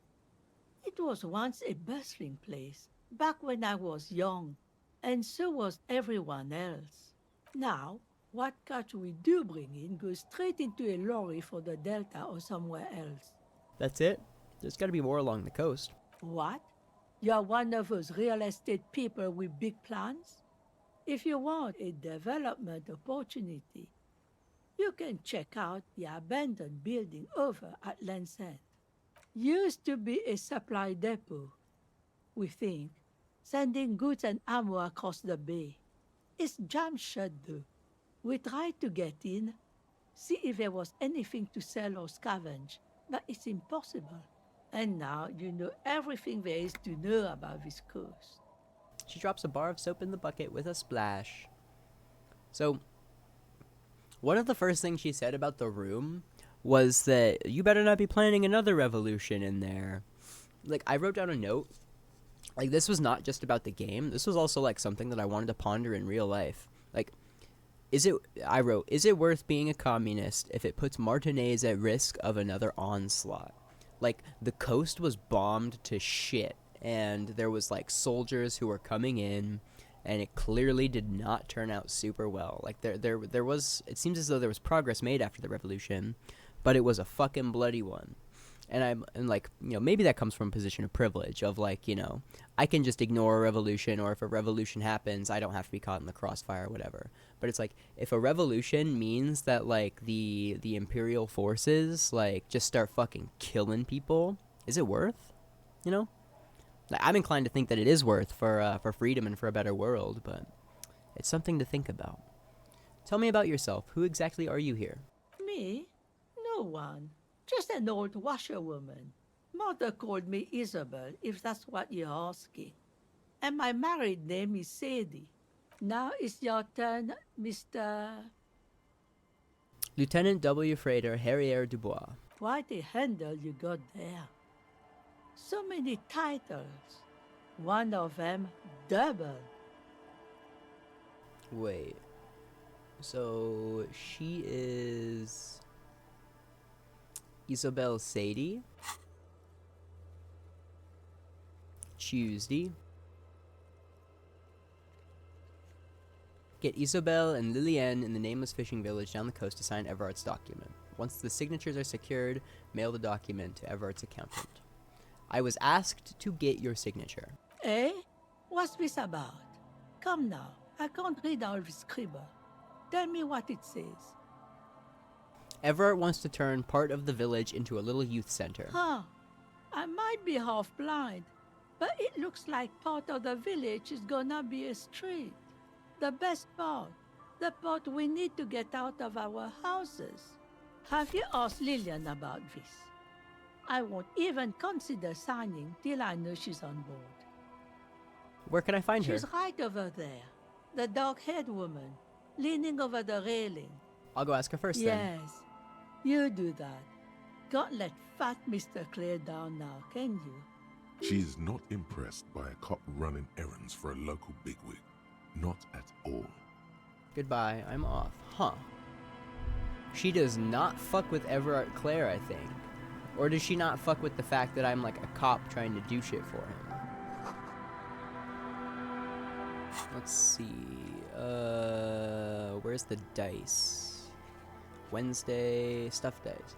It was once a bustling place, back when I was young, and so was everyone else. Now, what catch we do bring in goes straight into a lorry for the Delta or somewhere else. That's it? There's gotta be more along the coast. What? You're one of those real estate people with big plans? If you want a development opportunity, you can check out the abandoned building over at Land's End. Used to be a supply depot, we think, sending goods and ammo across the bay. It's jammed shut though. We tried to get in, see if there was anything to sell or scavenge, but it's impossible. And now you know everything there is to know about this coast. She drops a bar of soap in the bucket with a splash. So, one of the first things she said about the room was that you better not be planning another revolution in there. Like, I wrote down a note. Like, this was not just about the game. This was also, like, something that I wanted to ponder in real life. Like, is it worth being a communist if it puts Martinez at risk of another onslaught? Like, the coast was bombed to shit, and there was, like, soldiers who were coming in, and it clearly did not turn out super well. Like, there was, it seems as though there was progress made after the revolution, but it was a fucking bloody one. And like, you know, maybe that comes from a position of privilege of, like, you know, I can just ignore a revolution, or if a revolution happens, I don't have to be caught in the crossfire or whatever. But it's like, if a revolution means that, like, the imperial forces, like, just start fucking killing people, is it worth? You know? Like, I'm inclined to think that it is worth for freedom and for a better world, but it's something to think about. Tell me about yourself. Who exactly are you here? Me? No one. Just an old washerwoman. Mother called me Isabel, if that's what you're asking. And my married name is Sadie. Now it's your turn, Mr. Lieutenant W. Freighter Harrier Dubois. Quite a handle you got there. So many titles. One of them double. Wait. So she is Isabel Sadie? Tuesday. Get Isabel and Liliane in the nameless fishing village down the coast to sign Everart's document. Once the signatures are secured, mail the document to Everart's accountant. I was asked to get your signature. Eh? What's this about? Come now, I can't read all this scribble. Tell me what it says. Everart wants to turn part of the village into a little youth center. Huh. I might be half blind, but it looks like part of the village is gonna be a street. The best part. The part we need to get out of our houses. Have you asked Lillian about this? I won't even consider signing till I know she's on board. Where can I find her? She's right over there. The dark-haired woman, leaning over the railing. I'll go ask her first then. Yes, you do that. Can't let fat Mr. Clare down now, can you? She is not impressed by a cop running errands for a local bigwig. Not at all. Goodbye, I'm off. Huh. She does not fuck with Everart Clare, I think. Or does she not fuck with the fact that I'm like a cop trying to do shit for him? Let's see. Where's the dice? Wednesday, stuffed dice.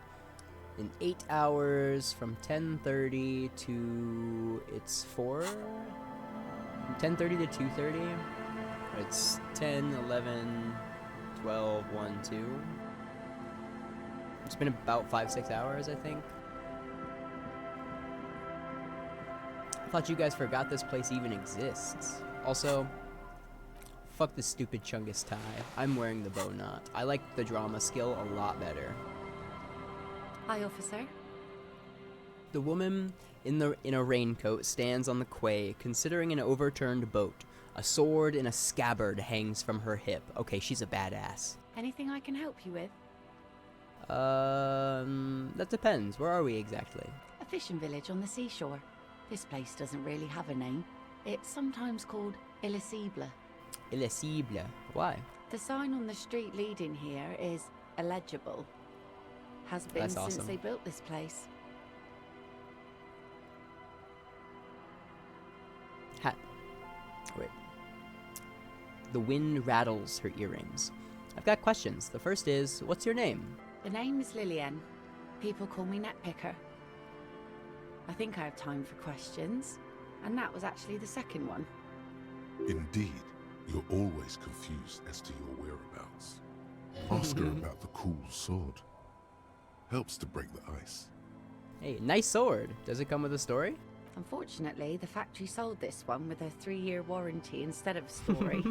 In 8 hours from 10:30 to it's 4? From 10:30 to 2:30? It's 10, 11, 12, 1, 2. It's been about 5-6 hours, I think. I thought you guys forgot this place even exists. Also, fuck this stupid Chungus tie. I'm wearing the bow knot. I like the drama skill a lot better. Hi, officer. The woman in a raincoat stands on the quay, considering an overturned boat. A sword in a scabbard hangs from her hip. Okay, she's a badass. Anything I can help you with? That depends. Where are we exactly? A fishing village on the seashore. This place doesn't really have a name. It's sometimes called Elysium. Elysium. Why? The sign on the street leading here is illegible. Has been That's since awesome. they built this place. Wait. The wind rattles her earrings. I've got questions. The first is, what's your name? The name is Liliane. People call me Netpicker. I think I have time for questions, and that was actually the second one. Indeed, you're always confused as to your whereabouts. Ask her about the cool sword. Helps to break the ice. Hey, nice sword. Does it come with a story? Unfortunately, the factory sold this one with a 3-year warranty instead of a story.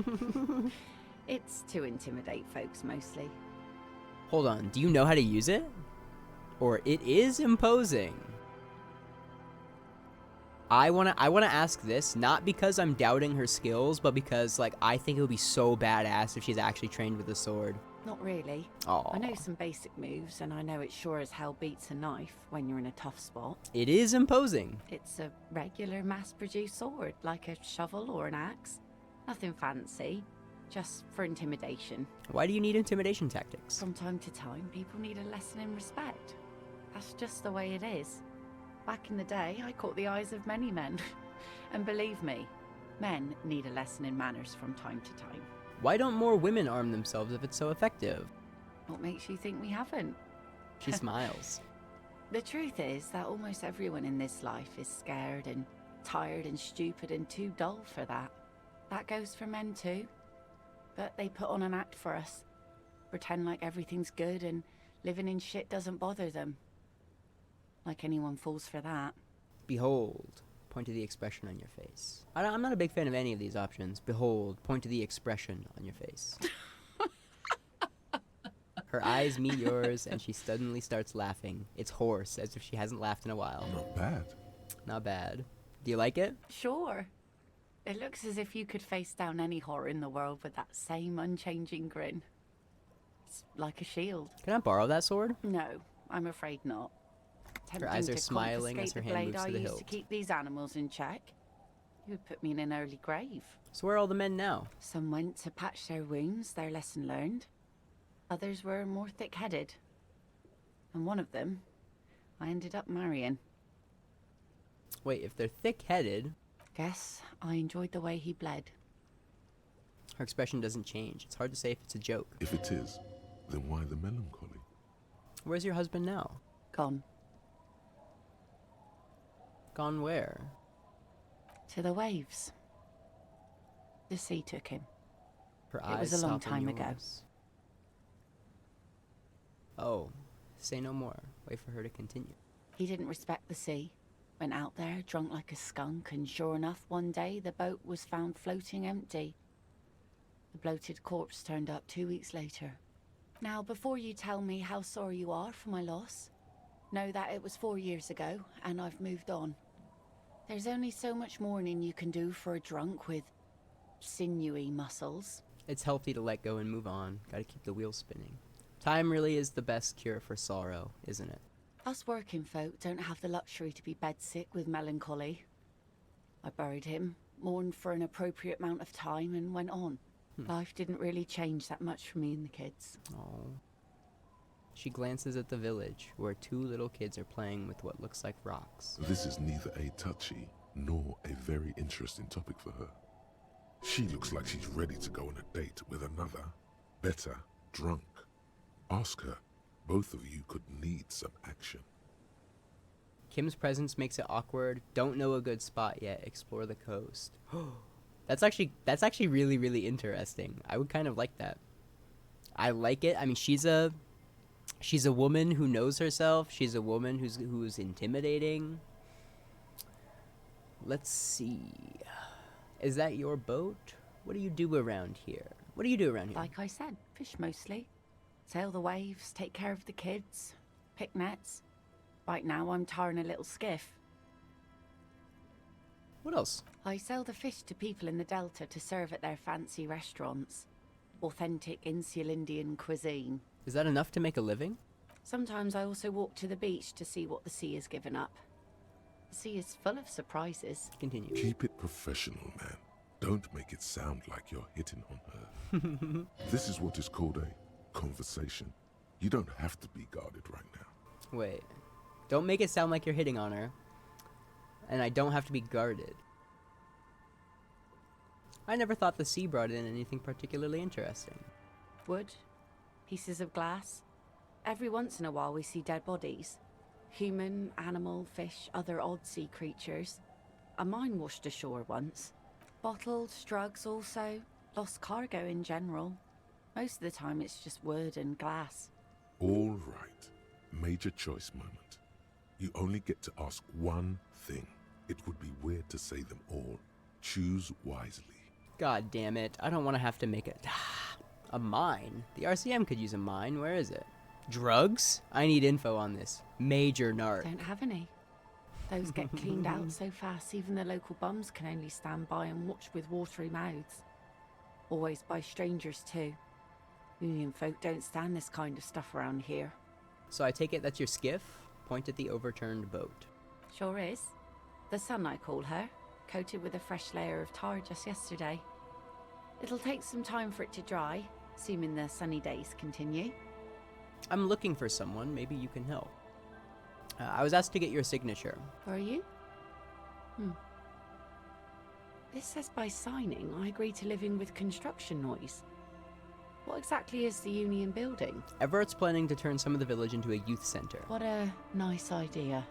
It's to intimidate folks mostly. Hold on, do you know how to use it? Or it is imposing. I wanna ask this, not because I'm doubting her skills, but because like I think it would be so badass if she's actually trained with a sword. Not really. Aww. I know some basic moves, and I know it sure as hell beats a knife when you're in a tough spot. It is imposing. It's a regular mass-produced sword, like a shovel or an axe. Nothing fancy, just for intimidation. Why do you need intimidation tactics? From time to time, people need a lesson in respect. That's just the way it is. Back in the day, I caught the eyes of many men. And believe me, men need a lesson in manners from time to time. Why don't more women arm themselves if it's so effective? What makes you think we haven't? She smiles. The truth is that almost everyone in this life is scared and tired and stupid and too dull for that. That goes for men too. But they put on an act for us. Pretend like everything's good and living in shit doesn't bother them. Like anyone falls for that. Behold. Point to the expression on your face. I'm not a big fan of any of these options. Behold. Point to the expression on your face. Her eyes meet yours, and she suddenly starts laughing. It's hoarse, as if she hasn't laughed in a while. Not bad. Not bad. Do you like it? Sure. It looks as if you could face down any horror in the world with that same unchanging grin. It's like a shield. Can I borrow that sword? No, I'm afraid not. Her eyes are Tempting to smiling as her confiscate the hand blade moves to the I used hilt. to keep these animals in check. You would put me in an early grave. So where are all the men now? Some went to patch their wounds, their lesson learned. Others were more thick-headed. And one of them, I ended up marrying. Wait, if they're thick-headed... Guess I enjoyed the way he bled. Her expression doesn't change. It's hard to say if it's a joke. If it is, then why the melancholy? Where's your husband now? Gone. Gone where? To the waves. The sea took him. Her It eyes was a long soften time ago. yours. Oh, say no more. Wait for her to continue. He didn't respect the sea. Went out there, drunk like a skunk, and sure enough, one day the boat was found floating empty. The bloated corpse turned up 2 weeks later. Now, before you tell me how sorry you are for my loss, know that it was 4 years ago, and I've moved on. There's only so much mourning you can do for a drunk with sinewy muscles. It's healthy to let go and move on. Gotta keep the wheels spinning. Time really is the best cure for sorrow, isn't it? Us working folk don't have the luxury to be bedsick with melancholy. I buried him, mourned for an appropriate amount of time, and went on. Life didn't really change that much for me and the kids. Oh. She glances at the village, where 2 little kids are playing with what looks like rocks. This is neither a touchy nor a very interesting topic for her. She looks like she's ready to go on a date with another, better, drunk. Ask her. Both of you could need some action. Kim's presence makes it awkward. Don't know a good spot yet. Explore the coast. That's actually really, really interesting. I would kind of like that. I like it. I mean, she's a woman who knows herself. She's a woman who's intimidating. Let's see. Is that your boat? What do you do around here? What do you do around here? Like I said, fish mostly. Sail the waves, take care of the kids, pick nets. Right now I'm tarring a little skiff. What else? I sell the fish to people in the Delta to serve at their fancy restaurants. Authentic insular Indian cuisine. Is that enough to make a living? Sometimes I also walk to the beach to see what the sea has given up. The sea is full of surprises. Continue. Keep it professional, man. Don't make it sound like you're hitting on her. This is what is called a conversation. You don't have to be guarded right now. Wait. Don't make it sound like you're hitting on her. And I don't have to be guarded. I never thought the sea brought in anything particularly interesting. Wood, pieces of glass. Every once in a while we see dead bodies. Human, animal, fish, other odd sea creatures. A mine washed ashore once. Bottles, drugs also. Lost cargo in general. Most of the time it's just wood and glass. All right. Major choice moment. You only get to ask one thing. It would be weird to say them all. Choose wisely. God damn it. I don't want to have to make it. A mine? The RCM could use a mine. Where is it? Drugs? I need info on this. Major narc. Don't have any. Those get cleaned out so fast even the local bums can only stand by and watch with watery mouths. Always by strangers too. Union folk don't stand this kind of stuff around here. So I take it that's your skiff? Point at the overturned boat. Sure is. The Sun, I call her. Coated with a fresh layer of tar just yesterday. It'll take some time for it to dry, assuming the sunny days continue. I'm looking for someone. Maybe you can help. I was asked to get your signature. Are you? This says by signing, I agree to living with construction noise. What exactly is the Union building? Everett's planning to turn some of the village into a youth center. What a nice idea.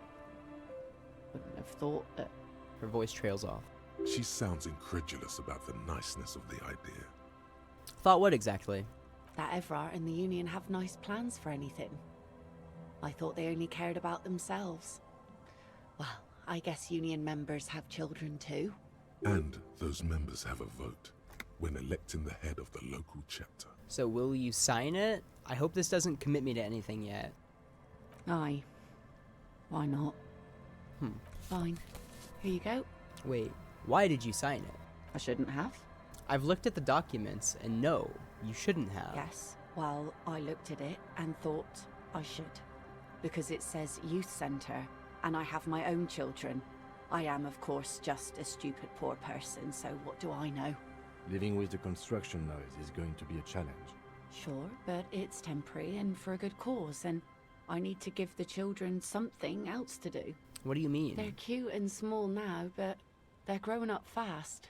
Wouldn't have thought that. Her voice trails off. She sounds incredulous about the niceness of the idea. Thought what exactly? That Everard and the Union have nice plans for anything. I thought they only cared about themselves. Well, I guess Union members have children too. And those members have a vote. when electing the head of the local chapter. So will you sign it? I hope this doesn't commit me to anything yet. Aye. Why not? Hmm. Fine. Here you go. Wait, why did you sign it? I shouldn't have. I've looked at the documents, and no, you shouldn't have. Yes. Well, I looked at it and thought I should. Because it says youth centre, and I have my own children. I am, of course, just a stupid poor person, so what do I know? Living with the construction noise is going to be a challenge. Sure, but it's temporary and for a good cause, and I need to give the children something else to do. What do you mean? They're cute and small now, but they're growing up fast.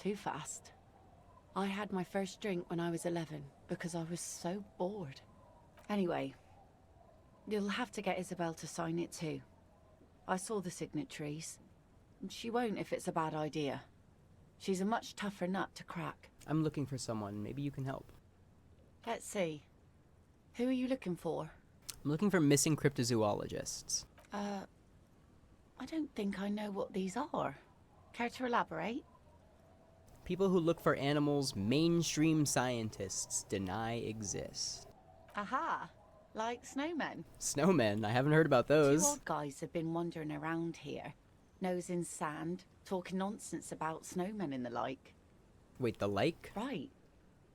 Too fast. I had my first drink when I was 11 because I was so bored. Anyway, you'll have to get Isabel to sign it too. I saw the signatories. She won't if it's a bad idea. She's a much tougher nut to crack. I'm looking for someone. Maybe you can help. Let's see. Who are you looking for? I'm looking for missing cryptozoologists. I don't think I know what these are. Care to elaborate? People who look for animals mainstream scientists deny exist. Aha! Like snowmen. Snowmen? I haven't heard about those. 2 old guys have been wandering around here, nose in sand, talking nonsense about snowmen and the like. Wait, the like? Right.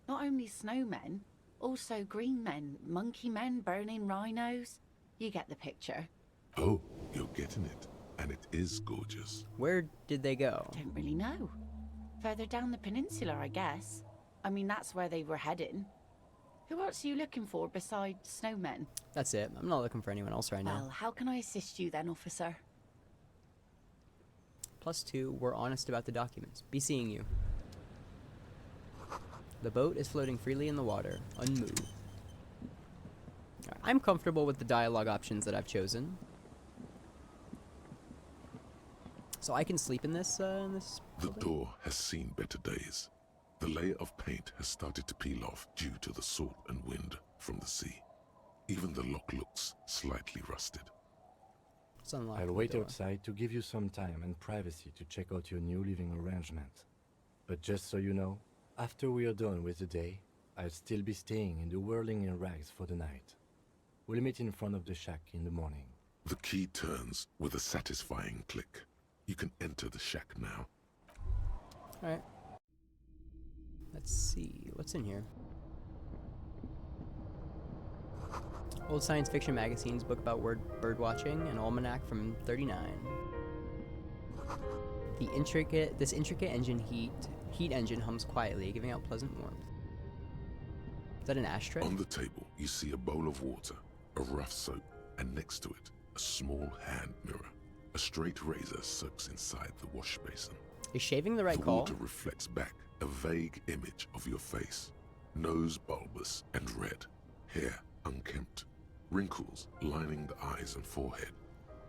Not only snowmen, also green men, monkey men burning rhinos. You get the picture. Oh, you're getting it. And it is gorgeous. Where did they go? Don't really know. Further down the peninsula, I guess. I mean, that's where they were heading. Who else are you looking for besides snowmen? That's it. I'm not looking for anyone else right now. Well, how can I assist you then, officer? +2, we're honest about the documents. Be seeing you. The boat is floating freely in the water, unmoved. I'm comfortable with the dialogue options that I've chosen. So I can sleep in this, The building? door has seen better days. The layer of paint has started to peel off due to the salt and wind from the sea. Even the lock looks slightly rusted. Let's unlock I'll the wait door. outside to give you some time and privacy to check out your new living arrangement. But just so you know, after we are done with the day, I'll still be staying in the whirling in rags for the night. We'll meet in front of the shack in the morning. The key turns with a satisfying click. You can enter the shack now. Alright. Let's see. What's in here? Old science fiction magazines, book about bird watching, an almanac from 39. This intricate engine heat engine hums quietly, giving out pleasant warmth. Is that an ashtray? On the table, you see a bowl of water, a rough soap, and next to it, a small hand mirror. A straight razor soaks inside the wash basin. Is shaving the right The call? water reflects back a vague image of your face. Nose bulbous and red, hair unkempt, wrinkles lining the eyes and forehead.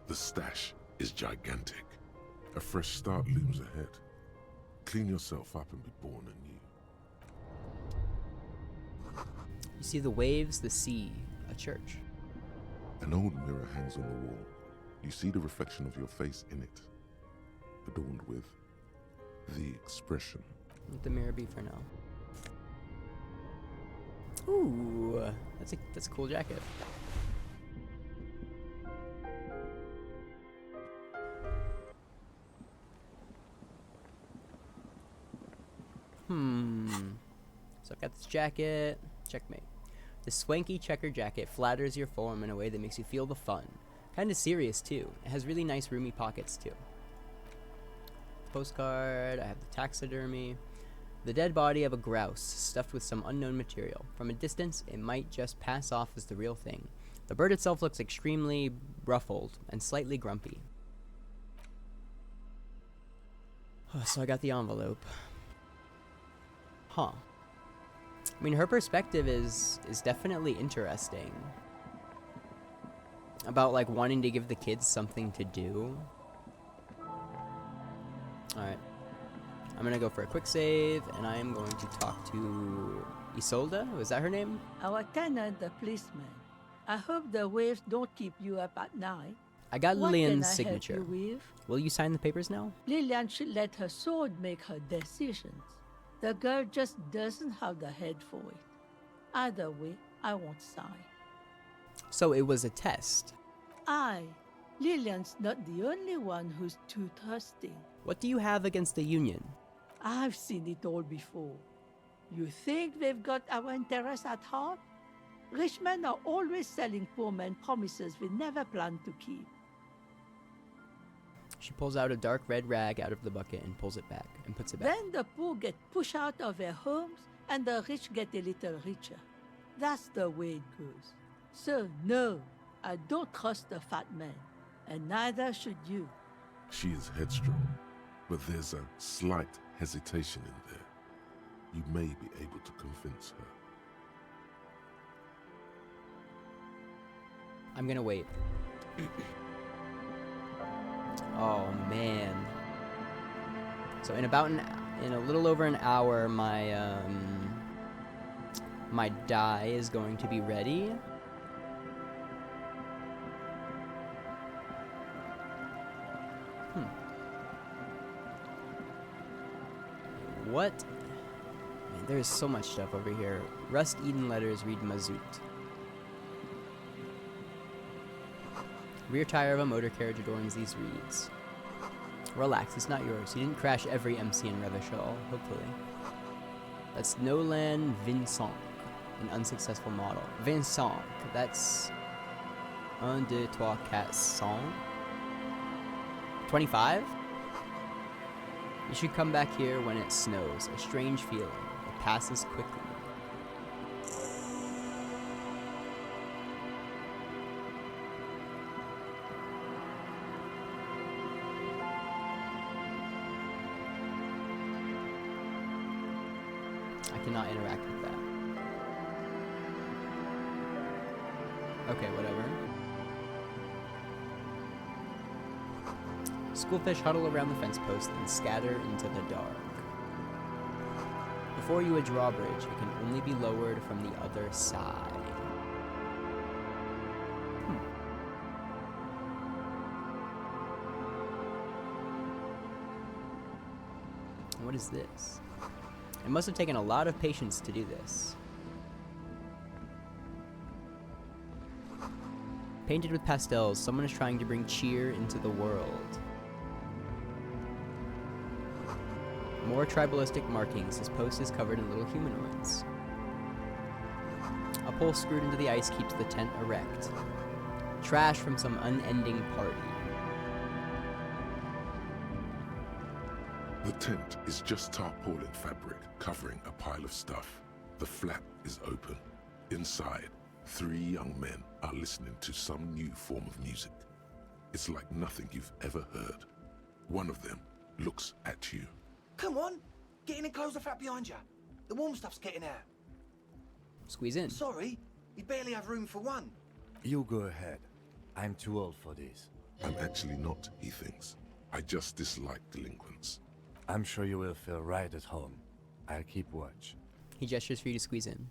The stash is gigantic. A fresh start looms ahead. Clean yourself up and be born anew. You see the waves, the sea, a church. An old mirror hangs on the wall. You see the reflection of your face in it, adorned with the expression. Let the mirror be for now. Ooh, that's a cool jacket. So I've got this jacket. Checkmate. This swanky checker jacket flatters your form in a way that makes you feel the fun. Kind of serious too. It has really nice roomy pockets too. Postcard. I have the taxidermy. The dead body of a grouse stuffed with some unknown material. From a distance, it might just pass off as the real thing. The bird itself looks extremely ruffled and slightly grumpy. So I got the envelope. Huh. I mean, her perspective is definitely interesting. About, like, wanting to give the kids something to do. Alright. I'm gonna go for a quick save, and I am going to talk to Isolde? Was that her name? Our tenant, the policeman. I hope the waves don't keep you up at night. I got What Lillian's can I signature. help you with? Will you sign the papers now? Lillian should let her sword make her decisions. The girl just doesn't have the head for it. Either way, I won't sign. So it was a test. Lillian's not the only one who's too trusting. What do you have against the Union? I've seen it all before. You think they've got our interests at heart? Rich men are always selling poor men promises they never plan to keep. She pulls out a dark red rag out of the bucket and pulls it back and puts it back. Then the poor get pushed out of their homes and the rich get a little richer. That's the way it goes. So no, I don't trust the fat man, and neither should you. She is headstrong, but there's a slight hesitation in there. You may be able to convince her. I'm gonna wait. Oh man. So in a little over an hour, my die is going to be ready. What? Man, there's so much stuff over here. Rust Eden letters read Mazout. Rear tire of a motor carriage adorns these reeds. Relax, it's not yours. You didn't crash every MC in Revachol, hopefully. That's Nolan Vincent, an unsuccessful model. Vincent, that's 1, 2, 3, 4, 5. 25? You should come back here when it snows. A strange feeling. It passes quickly. I cannot interact with that. Okay, whatever. Schoolfish huddle around the fence post and scatter into the dark. Before you a drawbridge, it can only be lowered from the other side. What is this? It must have taken a lot of patience to do this. Painted with pastels, someone is trying to bring cheer into the world. More tribalistic markings. This post is covered in little humanoids. A pole screwed into the ice keeps the tent erect. Trash from some unending party. The tent is just tarpaulin fabric covering a pile of stuff. The flap is open. Inside, 3 young men are listening to some new form of music. It's like nothing you've ever heard. One of them looks at you. Come on, get in and close the flap behind you. The warm stuff's getting out. Squeeze in. Sorry, we barely have room for one. You go ahead. I'm too old for this. I'm actually not, he thinks. I just dislike delinquents. I'm sure you will feel right at home. I'll keep watch. He gestures for you to squeeze in.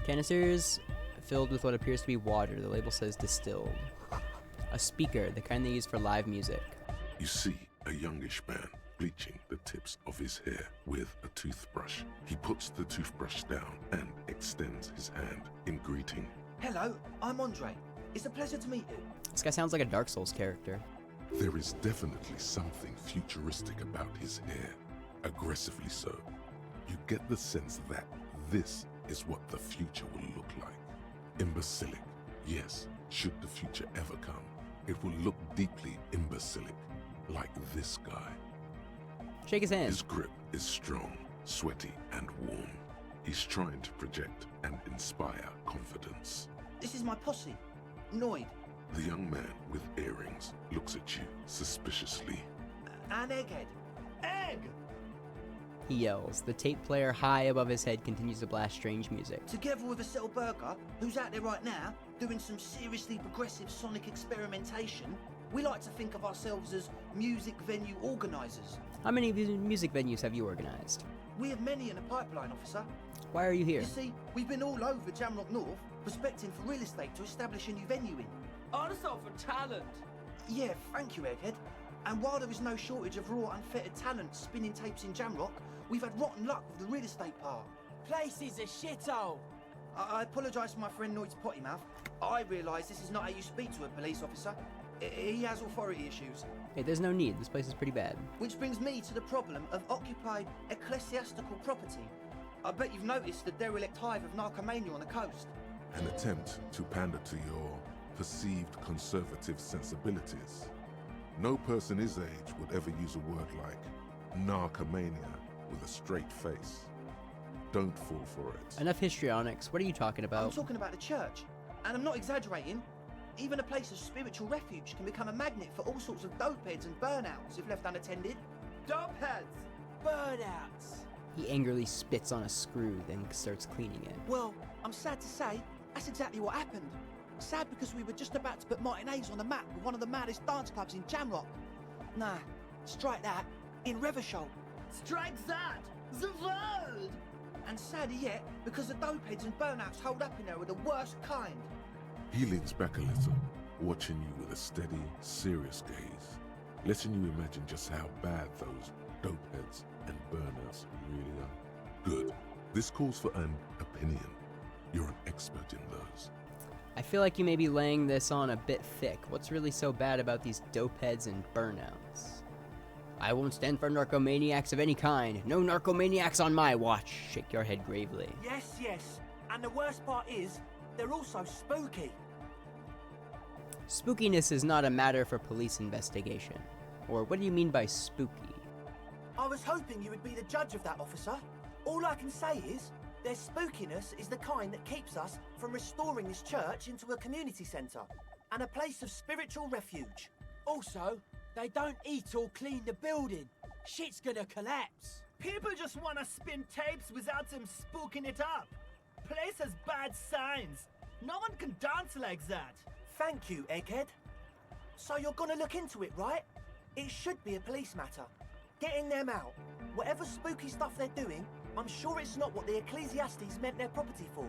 Canisters filled with what appears to be water. The label says distilled. A speaker, the kind they use for live music. You see a youngish man bleaching the tips of his hair with a toothbrush. He puts the toothbrush down and extends his hand in greeting. Hello, I'm Andre. It's a pleasure to meet you. This guy sounds like a Dark Souls character. There is definitely something futuristic about his hair, aggressively so. You get the sense that this is what the future will look like. Imbecilic, yes, should the future ever come, it will look deeply imbecilic, like this guy. Shake his hand. His grip is strong, sweaty, and warm. He's trying to project and inspire confidence. This is my posse, Noid. The young man with earrings looks at you suspiciously. And Egghead. Egg! He yells. The tape player high above his head continues to blast strange music. Together with a Settle Burger, who's out there right now, doing some seriously progressive sonic experimentation, we like to think of ourselves as music venue organisers. How many of these music venues have you organized? We have many in the pipeline, officer. Why are you here? You see, we've been all over Jamrock North, prospecting for real estate to establish a new venue in. Also for talent. Yeah, thank you, Egghead. And while there is no shortage of raw, unfettered talent spinning tapes in Jamrock, we've had rotten luck with the real estate part. Place is a shithole. I apologise for my friend Noid's potty mouth. I realise this is not how you speak to a police officer. He has authority issues. Hey, there's no need. This place is pretty bad. Which brings me to the problem of occupied ecclesiastical property. I bet you've noticed the derelict hive of narcomania on the coast. An attempt to pander to your perceived conservative sensibilities. No person his age would ever use a word like narcomania with a straight face. Don't fall for it. Enough histrionics. What are you talking about? I'm talking about the church. And I'm not exaggerating. Even a place of spiritual refuge can become a magnet for all sorts of dopeheads and burnouts if left unattended. Dopeheads! Burnouts! He angrily spits on a screw, then starts cleaning it. Well, I'm sad to say, that's exactly what happened. Sad because we were just about to put Martinez on the map with one of the maddest dance clubs in Jamrock. Nah, strike that, in Revershol. Strike that! The world! And sadder yet, because the dopeheads and burnouts holed up in there were the worst kind. He leans back a little, watching you with a steady, serious gaze, letting you imagine just how bad those dopeheads and burnouts really are. Good. This calls for an opinion. You're an expert in those. I feel like you may be laying this on a bit thick. What's really so bad about these dopeheads and burnouts? I won't stand for narcomaniacs of any kind. No narcomaniacs on my watch. Shake your head gravely. Yes, yes. And the worst part is, they're also spooky. Spookiness is not a matter for police investigation. Or what do you mean by spooky? I was hoping you would be the judge of that, officer. All I can say is, their spookiness is the kind that keeps us from restoring this church into a community centre and a place of spiritual refuge. Also, they don't eat or clean the building. Shit's gonna collapse. People just wanna spin tapes without them spooking it up. Place has bad signs. No one can dance like that. Thank you, Egghead. So you're gonna look into it, right? It should be a police matter. Getting them out. Whatever spooky stuff they're doing, I'm sure it's not what the Ecclesiastes meant their property for.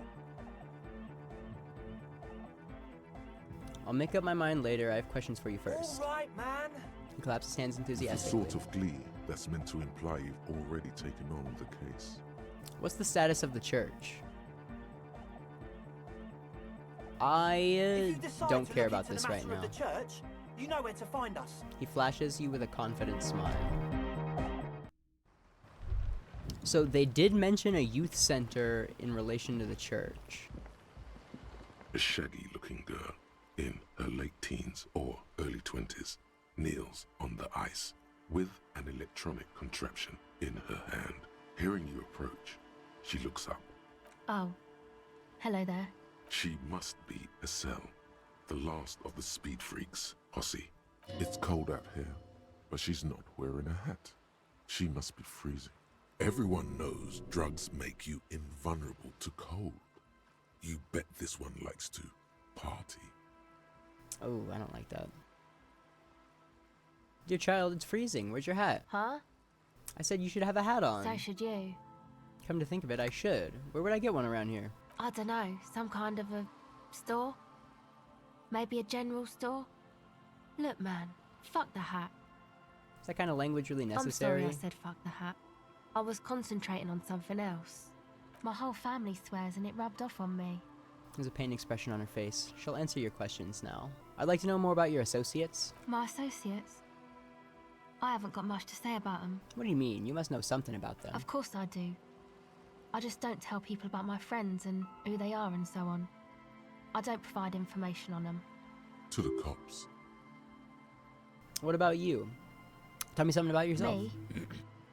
I'll make up my mind later. I have questions for you first. All right, man. He claps his hands It's the enthusiastically. sort of glee that's meant to imply you've already taken on the case. What's the status of the church? If I you decide don't to care look about into this the right matter now. of the church, you know where to find us. He flashes you with a confident smile. So they did mention a youth center in relation to the church. A shaggy-looking girl in her late teens or early 20s kneels on the ice with an electronic contraption in her hand. Hearing you approach, she looks up. Oh, hello there. She must be Estelle, the last of the speed freaks, Posse. It's cold out here, but she's not wearing a hat. She must be freezing. Everyone knows drugs make you invulnerable to cold. You bet this one likes to party. Oh, I don't like that. Dear child, it's freezing. Where's your hat? Huh? I said you should have a hat on. So should you. Come to think of it, I should. Where would I get one around here? I don't know, some kind of a store? Maybe a general store? Look, man, fuck the hat. Is that kind of language really necessary? I'm sorry I said fuck the hat. I was concentrating on something else. My whole family swears and it rubbed off on me. There's a pained expression on her face. She'll answer your questions now. I'd like to know more about your associates. My associates? I haven't got much to say about them. What do you mean? You must know something about them. Of course I do. I just don't tell people about my friends and who they are and so on. I don't provide information on them. To the cops. What about you? Tell me something about yourself. Me?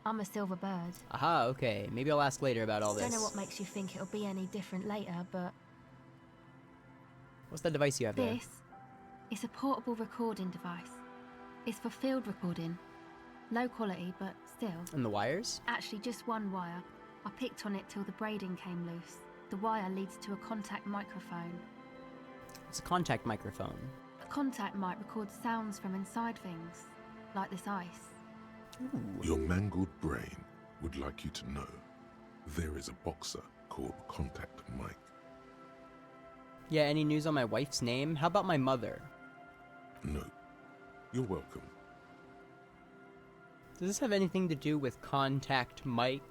I'm a silver bird. Aha, okay. Maybe I'll ask later about all this. Don't know what makes you think it'll be any different later, but... What's that device you have there? This is a portable recording device. It's for field recording. Low quality, but still. And the wires? Actually, just one wire. I picked on it till the braiding came loose. The wire leads to a contact microphone. It's a contact microphone. A contact mic records sounds from inside things, like this ice. Ooh. Your mangled brain would like you to know there is a boxer called Contact Mike. Yeah, any news on my wife's name? How about my mother? No. You're welcome. Does this have anything to do with Contact Mike?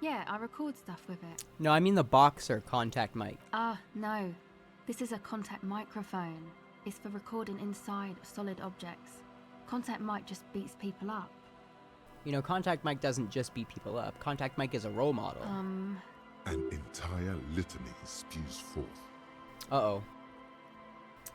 Yeah, I record stuff with it. No, I mean the boxer Contact Mike. No. This is a contact microphone. It's for recording inside solid objects. Contact mic just beats people up. You know, Contact Mike doesn't just beat people up. Contact Mike is a role model. An entire litany spews forth. Uh-oh.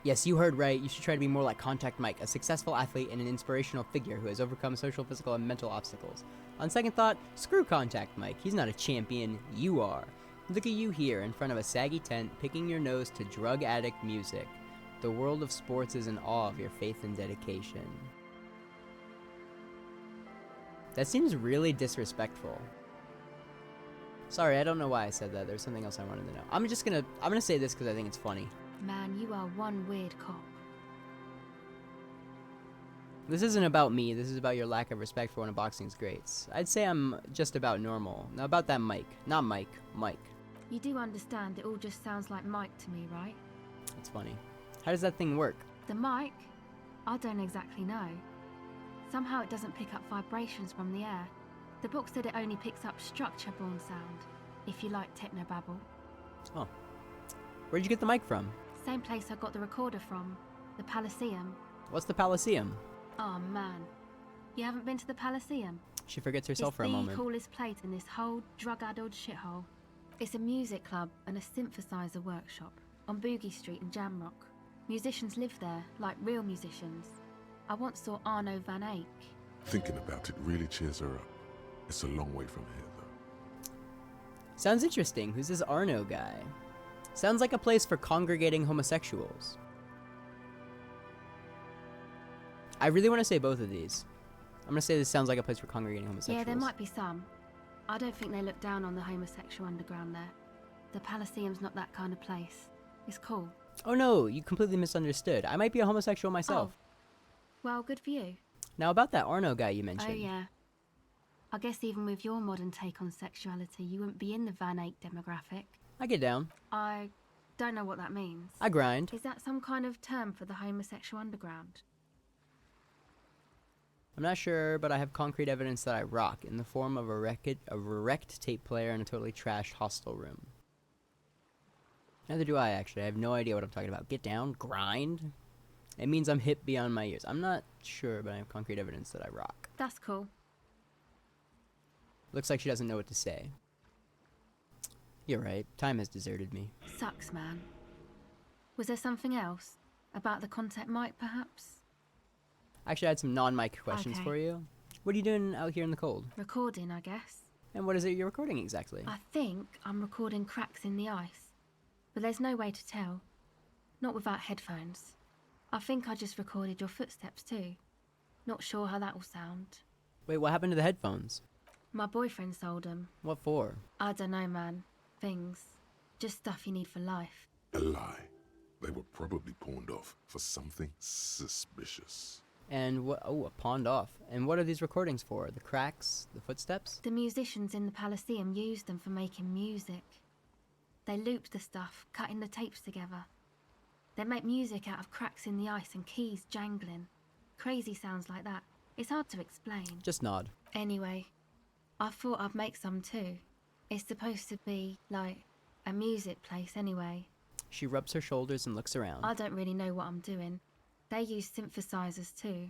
Yes, you heard right. You should try to be more like Contact Mike, a successful athlete and an inspirational figure who has overcome social, physical, and mental obstacles. On second thought, screw Contact Mike. He's not a champion. You are. Look at you here in front of a saggy tent, picking your nose to drug addict music. The world of sports is in awe of your faith and dedication. That seems really disrespectful. Sorry, I don't know why I said that. There's something else I wanted to know. I'm gonna say this because I think it's funny. Man, you are one weird cop. This isn't about me. This is about your lack of respect for one of boxing's greats. I'd say I'm just about normal. Now about that Mike. Not Mike. Mike. You do understand it all just sounds like Mike to me, right? That's funny. How does that thing work? The mic? I don't exactly know. Somehow it doesn't pick up vibrations from the air. The book said it only picks up structure-born sound, if you like technobabble. Oh. Where'd you get the mic from? Same place I got the recorder from, the Elysium. What's the Elysium? Oh man, you haven't been to the Elysium? She forgets herself for a moment. It's the coolest place in this whole drug-addled shithole. It's a music club and a synthesizer workshop on Boogie Street in Jamrock. Musicians live there, like real musicians. I once saw Arno van Eyck. Thinking about it really cheers her up. It's a long way from here, though. Sounds interesting. Who's this Arno guy? Sounds like a place for congregating homosexuals. I really want to say both of these. I'm gonna say this sounds like a place for congregating homosexuals. Yeah, there might be some. I don't think they look down on the homosexual underground there. The Elysium's not that kind of place. It's cool. Oh no, you completely misunderstood. I might be a homosexual myself. Oh. Well, good for you. Now about that Arno guy you mentioned. Oh yeah. I guess even with your modern take on sexuality, you wouldn't be in the Van Eyck demographic. I get down. I don't know what that means. I grind. Is that some kind of term for the homosexual underground? I'm not sure, but I have concrete evidence that I rock in the form of a wrecked tape player in a totally trashed hostel room. Neither do I, actually. I have no idea what I'm talking about. Get down? Grind? It means I'm hip beyond my years. I'm not sure, but I have concrete evidence that I rock. That's cool. Looks like she doesn't know what to say. You're right. Time has deserted me. Sucks, man. Was there something else? About the contact mic, perhaps? Actually, I had some non-mic questions Okay. for you. What are you doing out here in the cold? Recording, I guess. And what is it you're recording exactly? I think I'm recording cracks in the ice. But there's no way to tell. Not without headphones. I think I just recorded your footsteps too. Not sure how that will sound. Wait, what happened to the headphones? My boyfriend sold them. What for? I don't know, man. Things. Just stuff you need for life. A lie. They were probably pawned off for something suspicious. And what? Oh, pawned off. And what are these recordings for? The cracks? The footsteps? The musicians in the Elysium used them for making music. They looped the stuff, cutting the tapes together. They make music out of cracks in the ice and keys jangling. Crazy sounds like that. It's hard to explain. Just nod. Anyway, I thought I'd make some too. It's supposed to be, like, a music place anyway. She rubs her shoulders and looks around. I don't really know what I'm doing. They use synthesizers too.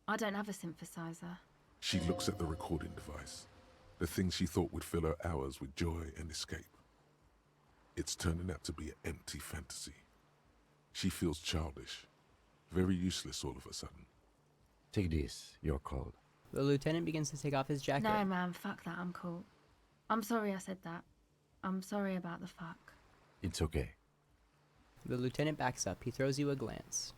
I don't have a synthesizer. She looks at the recording device, the thing she thought would fill her hours with joy and escape. It's turning out to be an empty fantasy. She feels childish, very useless all of a sudden. Take this, you're cold. The lieutenant begins to take off his jacket. No, man, fuck that, I'm cool. I'm sorry I said that. I'm sorry about the fuck. It's okay. The lieutenant backs up. He throws you a glance.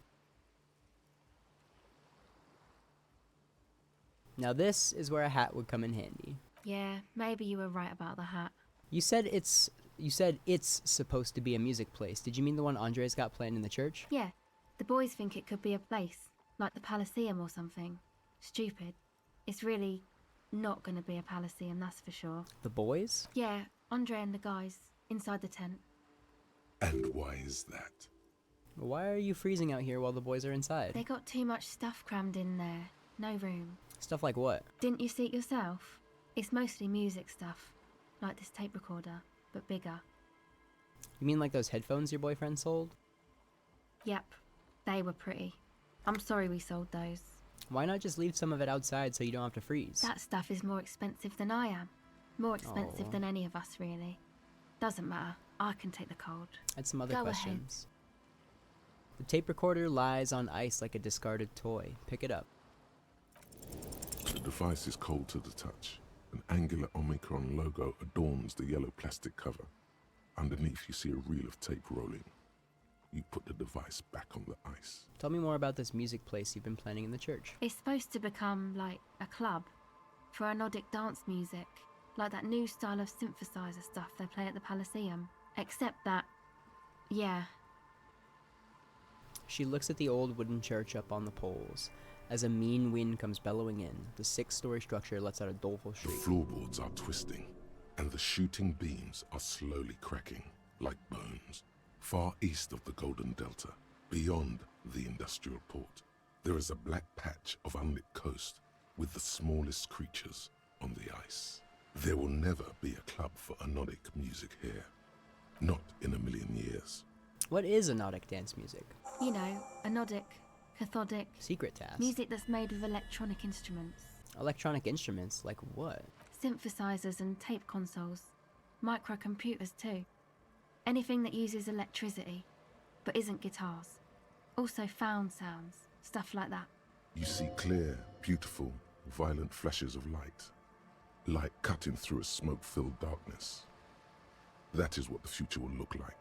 Now this is where a hat would come in handy. Yeah, maybe you were right about the hat. You said it's supposed to be a music place. Did you mean the one Andre's got planned in the church? Yeah, the boys think it could be a place, like the Elysium or something. Stupid. It's really not gonna be a Elysium, that's for sure. The boys? Yeah, Andre and the guys, inside the tent. And why is that? Why are you freezing out here while the boys are inside? They got too much stuff crammed in there. no room. Stuff like what? Didn't you see it yourself? It's mostly music stuff, like this tape recorder, but bigger. You mean like those headphones your boyfriend sold? Yep, they were pretty. I'm sorry we sold those. Why not just leave some of it outside so you don't have to freeze? That stuff is more expensive than I am. More expensive Oh. than any of us, really. Doesn't matter. I can take the cold. I had some other Go questions. The tape recorder lies on ice like a discarded toy. Pick it up. The device is cold to the touch. An angular Omicron logo adorns the yellow plastic cover. Underneath, you see a reel of tape rolling. You put the device back on the ice. Tell me more about this music place you've been planning in the church. It's supposed to become like a club for anodic dance music, like that new style of synthesizer stuff they play at the Elysium. Except that, yeah. She looks at the old wooden church up on the poles. As a mean wind comes bellowing in, the 6-story structure lets out a doleful The shriek. floorboards are twisting, and the shooting beams are slowly cracking, like bones. Far east of the Golden Delta, beyond the industrial port, there is a black patch of unlit coast with the smallest creatures on the ice. There will never be a club for anodic music here. Not in a million years. What is anodic dance music? You know, anodic, cathodic. Secret task. Music that's made with electronic instruments. Electronic instruments? Like what? Synthesizers and tape consoles. Microcomputers too. Anything that uses electricity, but isn't guitars. Also found sounds, stuff like that. You see clear, beautiful, violent flashes of light. Light cutting through a smoke-filled darkness. That is what the future will look like,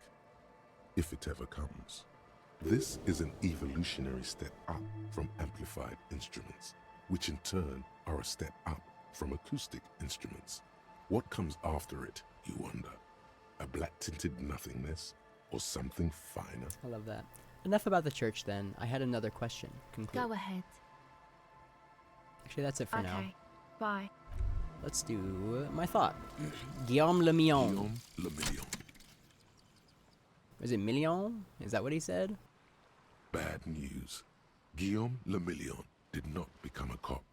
if it ever comes. This is an evolutionary step up from amplified instruments, which in turn are a step up from acoustic instruments. What comes after it, you wonder? A black-tinted nothingness, or something finer? I love that. Enough about the church then. I had another question. Conclude. Go ahead. Actually, that's it for now. Okay, bye. Let's do my thought. Guillaume Le Million. Guillaume Le Million. Is it Million? Is that what he said? Bad news. Guillaume Le Million did not become a cop.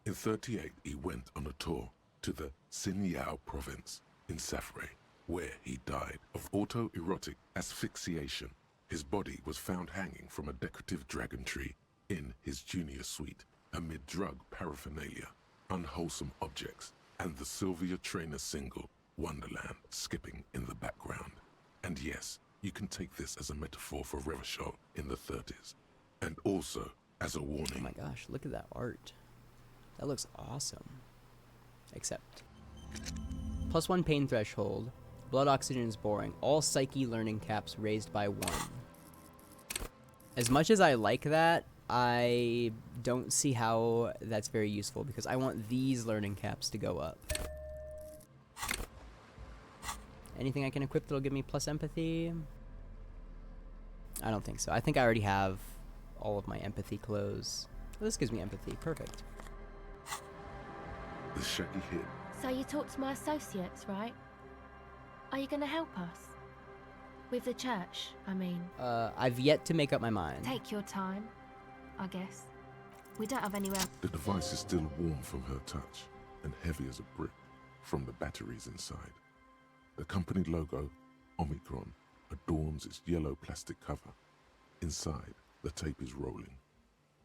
In '38, he went on a tour to the Sinyao province in Safre, where he died of autoerotic asphyxiation. His body was found hanging from a decorative dragon tree in his junior suite amid drug paraphernalia, unwholesome objects, and the Sylvia Trainer single, Wonderland, skipping in the background. And yes, you can take this as a metaphor for Revachol in the 30s, and also as a warning. Oh my gosh, look at that art. That looks awesome. Except. +1 pain threshold. Blood oxygen is boring. All psyche learning caps raised by 1. As much as I like that, I don't see how that's very useful because I want these learning caps to go up. Anything I can equip that'll give me plus empathy? I don't think so. I think I already have all of my empathy clothes. Well, this gives me empathy. Perfect. The shaggy hit. So you talked to my associates, right? Are you gonna help us? With the church, I mean. I've yet to make up my mind. Take your time, I guess. We don't have anywhere. The device is still warm from her touch and heavy as a brick from the batteries inside. The company logo, Omicron, adorns its yellow plastic cover. Inside, the tape is rolling.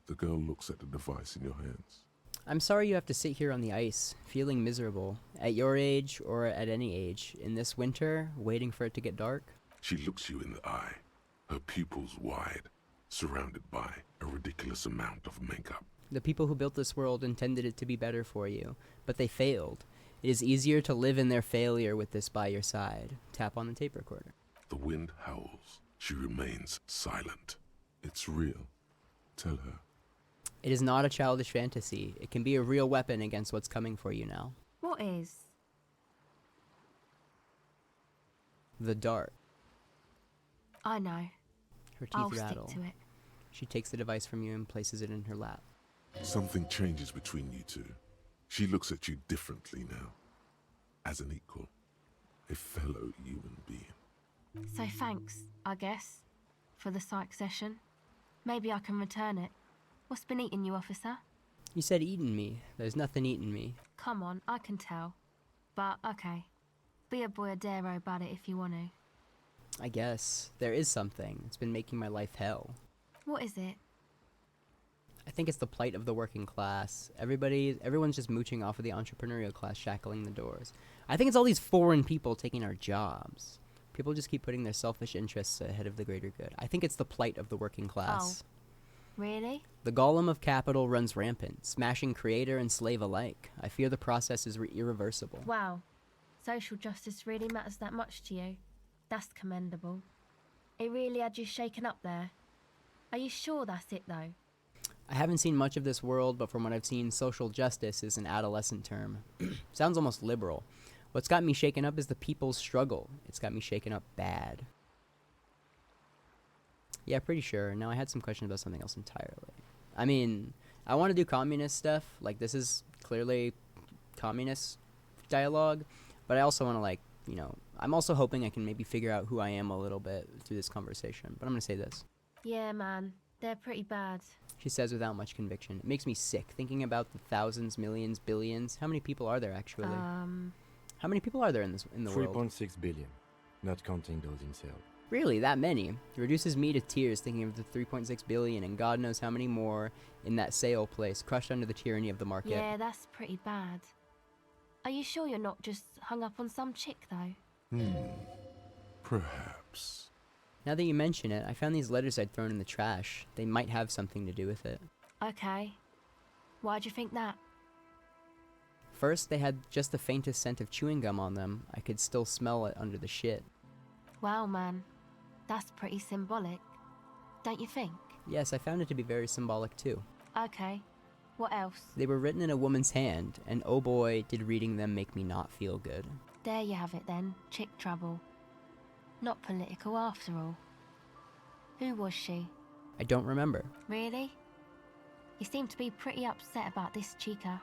The girl looks at the device in your hands. I'm sorry you have to sit here on the ice, feeling miserable. At your age, or at any age, in this winter, waiting for it to get dark. She looks you in the eye, her pupils wide, surrounded by a ridiculous amount of makeup. The people who built this world intended it to be better for you, but they failed. It is easier to live in their failure with this by your side. Tap on the tape recorder. The wind howls. She remains silent. It's real. Tell her. It is not a childish fantasy. It can be a real weapon against what's coming for you now. What is? The dart. I know. Her teeth I'll rattle. stick to it. She takes the device from you and places it in her lap. Something changes between you two. She looks at you differently now. As an equal. A fellow human being. So thanks, I guess, for the psych session. Maybe I can return it. What's been eating you, officer? You said eating me. There's nothing eating me. Come on, I can tell. But, okay. Be a boyadero about it if you want to. I guess. There is something. It's been making my life hell. What is it? I think it's the plight of the working class. Everyone's just mooching off of the entrepreneurial class, shackling the doors. I think it's all these foreign people taking our jobs. People just keep putting their selfish interests ahead of the greater good. I think it's the plight of the working class. Oh, really? The golem of capital runs rampant, smashing creator and slave alike. I fear the process is irreversible. Wow. Social justice really matters that much to you? That's commendable. It really had you shaken up there. Are you sure that's it, though? I haven't seen much of this world, but from what I've seen, social justice is an adolescent term. Sounds almost liberal. What's got me shaken up is the people's struggle. It's got me shaken up bad. Yeah, pretty sure. Now I had some questions about something else entirely. I mean, I want to do communist stuff. Like, this is clearly communist dialogue. But I also want to, like, you know, I'm also hoping I can maybe figure out who I am a little bit through this conversation. But I'm going to say this. Yeah, man. They're pretty bad. She says without much conviction. It makes me sick thinking about the thousands, millions, billions. How many people are there actually? How many people are there in the world? 3.6 billion, not counting those in sale. Really, that many? It reduces me to tears thinking of the 3.6 billion and God knows how many more in that sale place, crushed under the tyranny of the market. Yeah, that's pretty bad. Are you sure you're not just hung up on some chick, though? Perhaps. Now that you mention it, I found these letters I'd thrown in the trash. They might have something to do with it. Okay. Why'd you think that? First, they had just the faintest scent of chewing gum on them. I could still smell it under the shit. Wow, man. That's pretty symbolic. Don't you think? Yes, I found it to be very symbolic too. Okay. What else? They were written in a woman's hand, and oh boy, did reading them make me not feel good. There you have it then. Chick trouble. Not political after all. Who was she? I don't remember. Really? You seem to be pretty upset about this chica.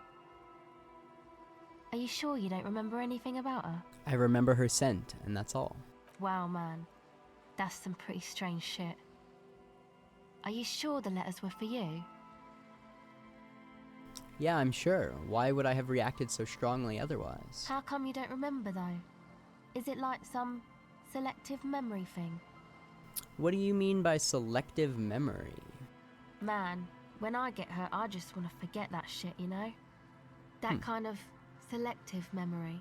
Are you sure you don't remember anything about her? I remember her scent, and that's all. Wow, man. That's some pretty strange shit. Are you sure the letters were for you? Yeah, I'm sure. Why would I have reacted so strongly otherwise? How come you don't remember, though? Is it like some selective memory thing? What do you mean by selective memory? Man, when I get hurt, I just want to forget that shit, you know? That kind of selective memory.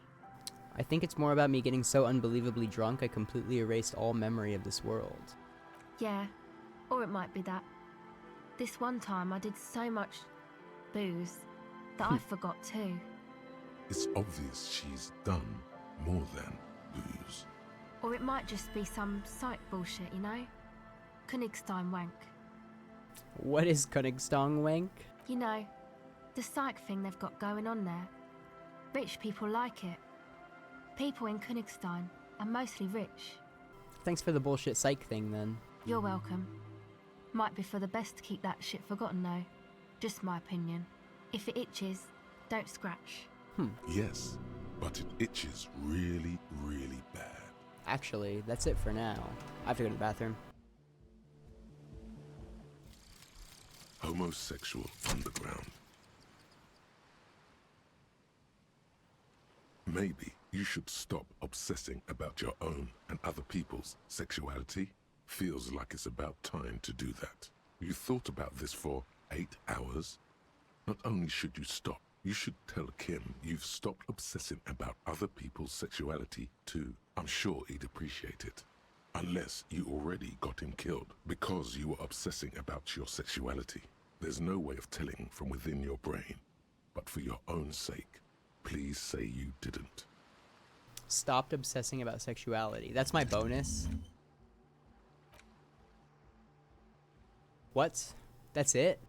I think it's more about me getting so unbelievably drunk I completely erased all memory of this world. Yeah, or it might be that. This one time I did so much booze that I forgot too. It's obvious she's done more than booze. Or it might just be some psych bullshit, you know? Königstein wank. What is Königstein wank? You know, the psych thing they've got going on there. Rich people like it. People in Königstein are mostly rich. Thanks for the bullshit psych thing, then. You're welcome. Might be for the best to keep that shit forgotten, though. Just my opinion. If it itches, don't scratch. Yes, but it itches really, really bad. Actually, that's it for now. I have to go to the bathroom. Homosexual underground. Maybe you should stop obsessing about your own and other people's sexuality. Feels like it's about time to do that. You thought about this for 8 hours? Not only should you stop, you should tell Kim you've stopped obsessing about other people's sexuality too. I'm sure he'd appreciate it. Unless you already got him killed because you were obsessing about your sexuality. There's no way of telling from within your brain. But for your own sake, please say you didn't. Stopped obsessing about sexuality. That's my bonus. What? That's it?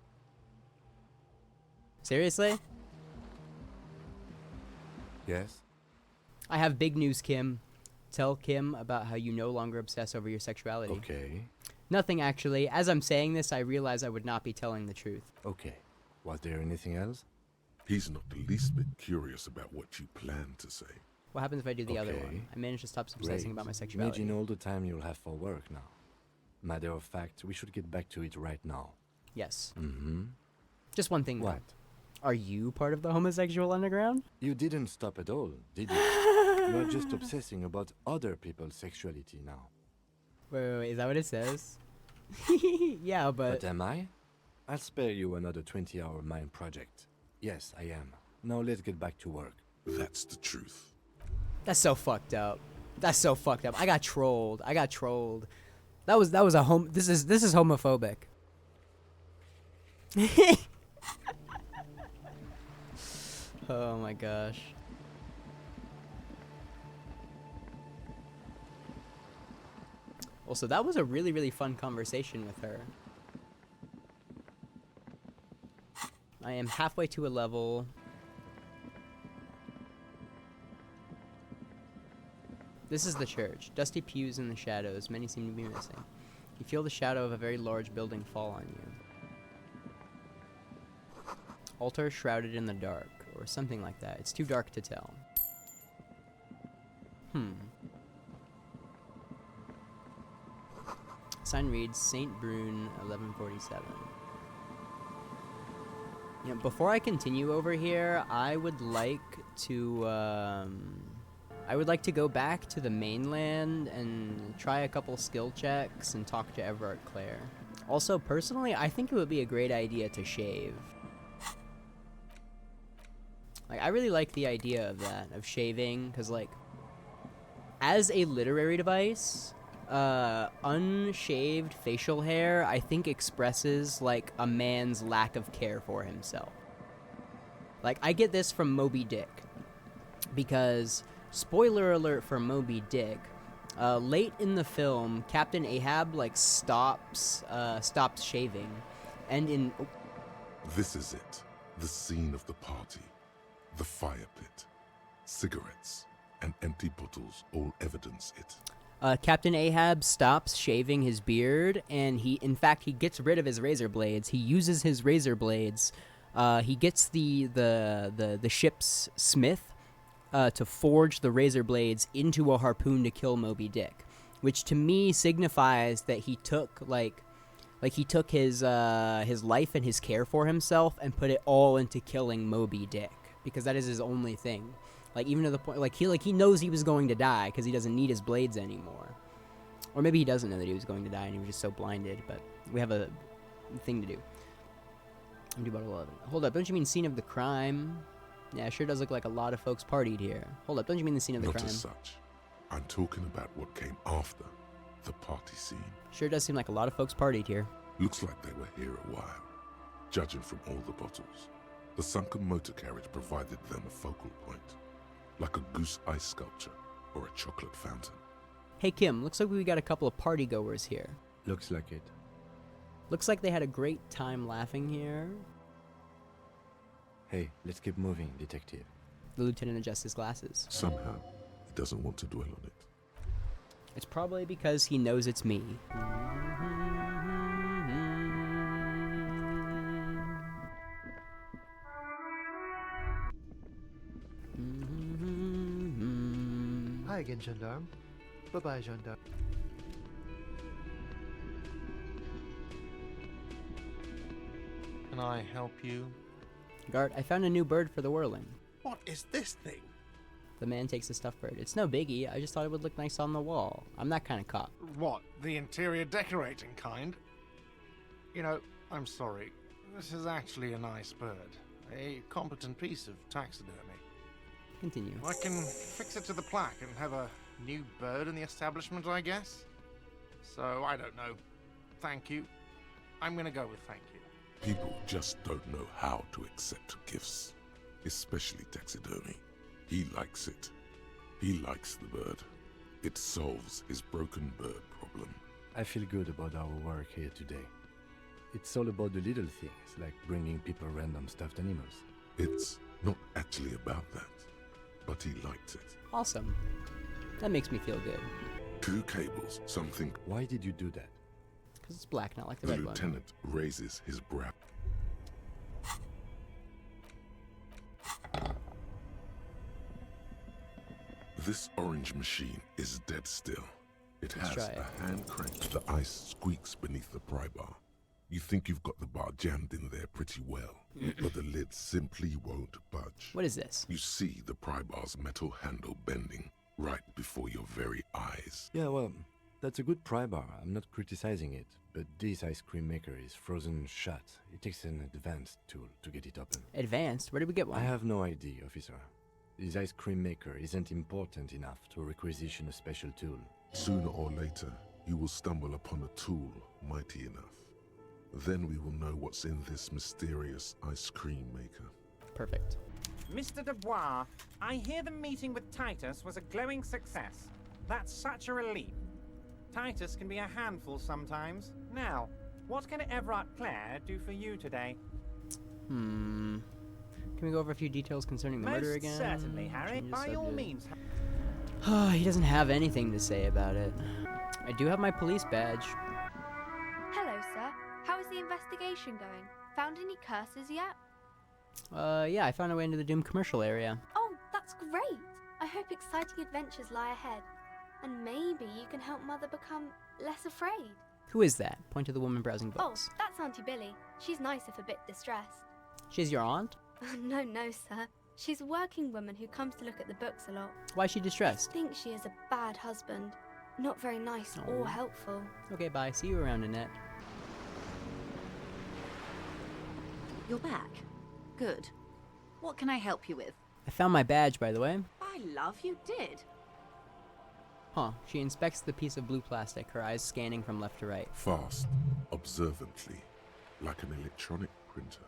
Seriously? Yes? I have big news, Kim. Tell Kim about how you no longer obsess over your sexuality. Okay. Nothing, actually. As I'm saying this, I realize I would not be telling the truth. Okay. Was there anything else? He's not the least bit curious about what you plan to say. What happens if I do the other Okay. one? I managed to stop obsessing about my sexuality. Imagine all the time you'll have for work now. Matter of fact, we should get back to it right now. Yes. Mm-hmm. Just one thing, though. What? Are you part of the homosexual underground? You didn't stop at all, did you? You are just obsessing about other people's sexuality now. Wait, is that what it says? Yeah, But am I? I'll spare you another 20-hour mine project. Yes, I am. Now let's get back to work. That's the truth. That's so fucked up. That's so fucked up. I got trolled. That was a this is homophobic. Oh my gosh. Also, that was a really, really fun conversation with her. I am halfway to a level. This is the church. Dusty pews in the shadows. Many seem to be missing. You feel the shadow of a very large building fall on you. Altar shrouded in the dark, or something like that. It's too dark to tell. Sign reads St. Brune 1147. You know, before I continue over here, I would like to go back to the mainland and try a couple skill checks and talk to Everard Clare. Also, personally, I think it would be a great idea to shave. Like, I really like the idea of that, of shaving, because, like, as a literary device, unshaved facial hair, I think, expresses, like, a man's lack of care for himself. Like, I get this from Moby Dick, because, spoiler alert for Moby Dick, late in the film, Captain Ahab, like, stops shaving, and in... Oh. This is it. The scene of the party. The fire pit. Cigarettes and empty bottles all evidence it. Captain Ahab stops shaving his beard, and he gets rid of his razor blades. He uses his razor blades. He gets the ship's smith to forge the razor blades into a harpoon to kill Moby Dick, which to me signifies that he took he took his life and his care for himself and put it all into killing Moby Dick, because that is his only thing. Like, even to the point, he knows he was going to die because he doesn't need his blades anymore. Or maybe he doesn't know that he was going to die and he was just so blinded, but we have a thing to do. I'm due about 11. Hold up, don't you mean scene of the crime? Yeah, it sure does look like a lot of folks partied here. Hold up, don't you mean the scene of the crime? Not as such. I'm talking about what came after the party scene. Sure does seem like a lot of folks partied here. Looks like they were here a while, judging from all the bottles. The sunken motor carriage provided them a focal point, like a goose ice sculpture or a chocolate fountain. Hey Kim, looks like we got a couple of party goers here. Looks like it. Looks like they had a great time laughing here. Hey, let's keep moving, detective. The lieutenant adjusts his glasses. Somehow, he doesn't want to dwell on it. It's probably because he knows it's me. Hi again, gendarme. Bye-bye, gendarme. Can I help you? Guard, I found a new bird for the whirling. What is this thing? The man takes the stuffed bird. It's no biggie, I just thought it would look nice on the wall. I'm that kind of cop. What, the interior decorating kind? You know, I'm sorry. This is actually a nice bird. A competent piece of taxidermy. Continue. I can fix it to the plaque and have a new bird in the establishment, I guess. So, I don't know. Thank you. I'm gonna go with thank you. People just don't know how to accept gifts, especially taxidermy. He likes it. He likes the bird. It solves his broken bird problem. I feel good about our work here today. It's all about the little things, like bringing people random stuffed animals. It's not actually about that, but he liked it. Awesome. That makes me feel good. 2 cables, something. Why did you do that? Because it's black, not like the The red one. lieutenant raises his brow. This orange machine is dead still. It Let's has try it. a hand crank. The ice squeaks beneath the pry bar. You think you've got the bar jammed in there pretty well, but the lid simply won't budge. What is this? You see the pry bar's metal handle bending right before your very eyes. Yeah, well, that's a good pry bar. I'm not criticizing it, but this ice cream maker is frozen shut. It takes an advanced tool to get it open. Advanced? Where did we get one? I have no idea, officer. This ice cream maker isn't important enough to requisition a special tool. Sooner or later, you will stumble upon a tool mighty enough. Then we will know what's in this mysterious ice cream maker. Perfect. Mr. Dubois, I hear the meeting with Titus was a glowing success. That's such a relief. Titus can be a handful sometimes. Now, what can Everard Clare do for you today? Can we go over a few details concerning the murder again? Most certainly, Harry. Change By all subject. means. He doesn't have anything to say about it. I do have my police badge. Hello, sir. How is the investigation going? Found any curses yet? Yeah, I found a way into the Doom commercial area. Oh, that's great! I hope exciting adventures lie ahead. And maybe you can help Mother become less afraid. Who is that? Point to the woman browsing books. Oh, that's Auntie Billy. She's nice if a bit distressed. She's your aunt? No, sir. She's a working woman who comes to look at the books a lot. Why is she distressed? I think she is a bad husband. Not very nice or helpful. Okay, bye. See you around, Annette. You're back. Good. What can I help you with? I found my badge, by the way. By love, you did. Huh. She inspects the piece of blue plastic, her eyes scanning from left to right. Fast, observantly, like an electronic printer.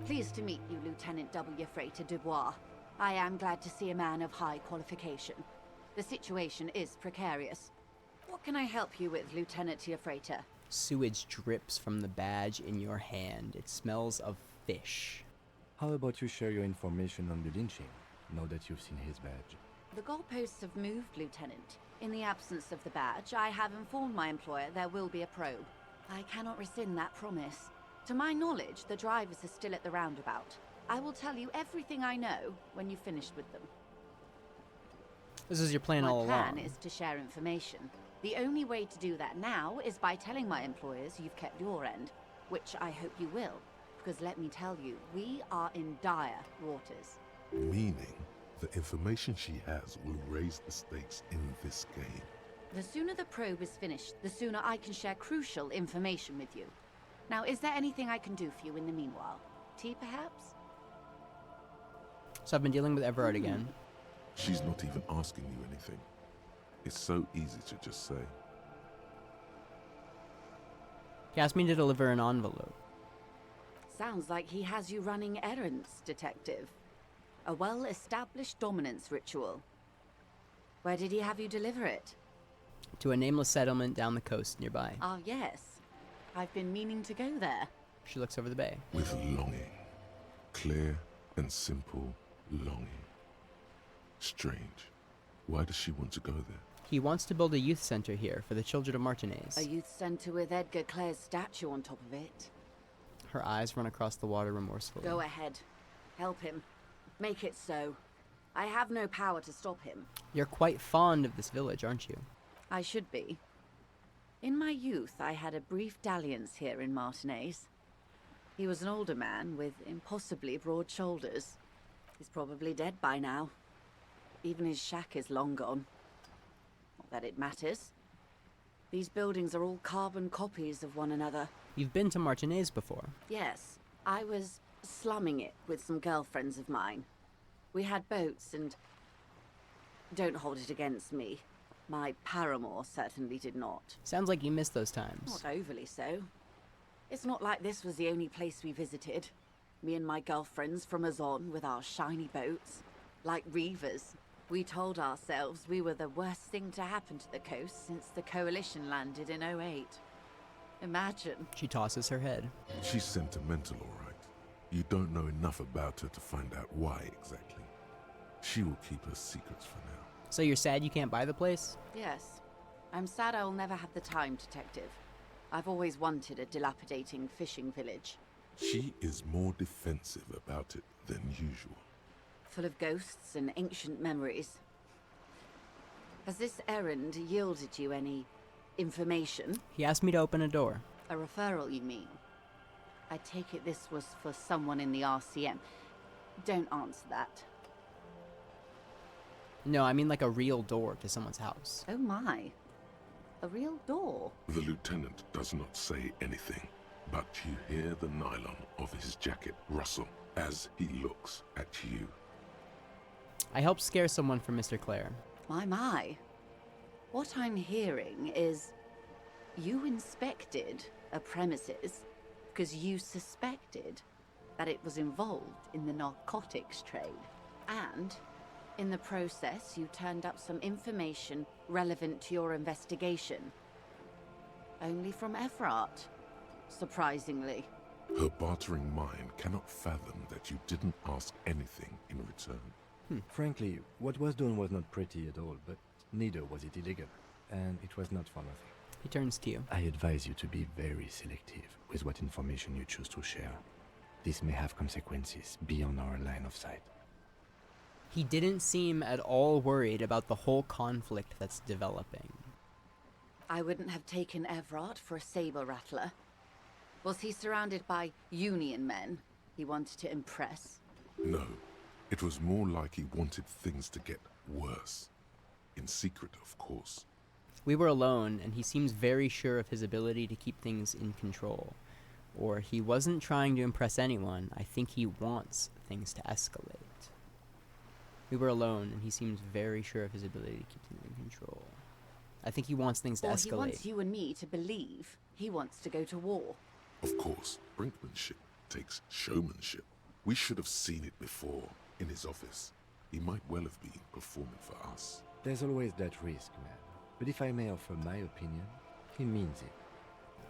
Pleased to meet you, Lieutenant W. Freighter Dubois. I am glad to see a man of high qualification. The situation is precarious. What can I help you with, Lieutenant Freighter? Sewage drips from the badge in your hand. It smells of fish. How about you share your information on the lynching, now that you've seen his badge? The goalposts have moved, Lieutenant. In the absence of the badge, I have informed my employer there will be a probe. I cannot rescind that promise. To my knowledge, the drivers are still at the roundabout. I will tell you everything I know when you've finished with them. This is your plan all My plan along. is to share information. The only way to do that now is by telling my employers you've kept your end, which I hope you will, because let me tell you, we are in dire waters. Meaning, the information she has will raise the stakes in this game. The sooner the probe is finished, the sooner I can share crucial information with you. Now, is there anything I can do for you in the meanwhile? Tea, perhaps? So I've been dealing with Everard again. She's not even asking you anything. It's so easy to just say. He asked me to deliver an envelope. Sounds like he has you running errands, Detective. A well-established dominance ritual. Where did he have you deliver it? To a nameless settlement down the coast nearby. Ah, yes. I've been meaning to go there. She looks over the bay. With longing. Clear and simple longing. Strange. Why does she want to go there? He wants to build a youth center here for the children of Martinez. A youth center with Edgar Clare's statue on top of it. Her eyes run across the water remorsefully. Go ahead. Help him. Make it so. I have no power to stop him. You're quite fond of this village, aren't you? I should be. In my youth, I had a brief dalliance here in Martinez. He was an older man with impossibly broad shoulders. He's probably dead by now. Even his shack is long gone. Not that it matters. These buildings are all carbon copies of one another. You've been to Martinez before. Yes, I was slumming it with some girlfriends of mine. We had boats and... Don't hold it against me. My paramour certainly did not. Sounds like you missed those times. Not overly so. It's not like this was the only place we visited. Me and my girlfriends from Azon with our shiny boats. Like reavers. We told ourselves we were the worst thing to happen to the coast since the Coalition landed in 08. Imagine. She tosses her head. She's sentimental, all right. You don't know enough about her to find out why exactly. She will keep her secrets for now. So you're sad you can't buy the place? Yes. I'm sad I'll never have the time, Detective. I've always wanted a dilapidating fishing village. She is more defensive about it than usual. Full of ghosts and ancient memories. Has this errand yielded you any information? He asked me to open a door. A referral, you mean? I take it this was for someone in the RCM. Don't answer that. No, I mean like a real door to someone's house. Oh my. A real door? The lieutenant does not say anything, but you hear the nylon of his jacket rustle as he looks at you. I help scare someone from Mr. Clare. My. What I'm hearing is you inspected a premises because you suspected that it was involved in the narcotics trade. And in the process, you turned up some information relevant to your investigation. Only from Everard, surprisingly. Her bartering mind cannot fathom that you didn't ask anything in return. Frankly, what was done was not pretty at all, but neither was it illegal, and it was not for nothing. He turns to you. I advise you to be very selective with what information you choose to share. This may have consequences beyond our line of sight. He didn't seem at all worried about the whole conflict that's developing. I wouldn't have taken Everard for a saber rattler. Was he surrounded by Union men he wanted to impress? No, it was more like he wanted things to get worse. In secret, of course. We were alone, and he seems very sure of his ability to keep things in control. Or he wasn't trying to impress anyone. I think he wants things to escalate. We were alone, and he seems very sure of his ability to keep things in control. I think he wants things to escalate. He wants you and me to believe he wants to go to war. Of course, brinkmanship takes showmanship. We should have seen it before, in his office. He might well have been performing for us. There's always that risk, man. But if I may offer my opinion, he means it.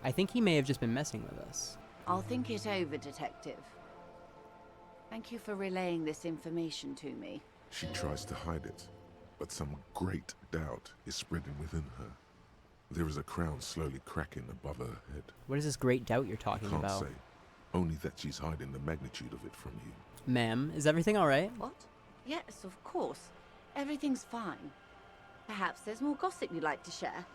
I think he may have just been messing with us. I'll think it over, Detective. Thank you for relaying this information to me. She tries to hide it, but some great doubt is spreading within her. There is a crown slowly cracking above her head. What is this great doubt you're talking I can't about? say. Only that she's hiding the magnitude of it from you. Ma'am, is everything alright? What? Yes, of course. Everything's fine. Perhaps there's more gossip you'd like to share.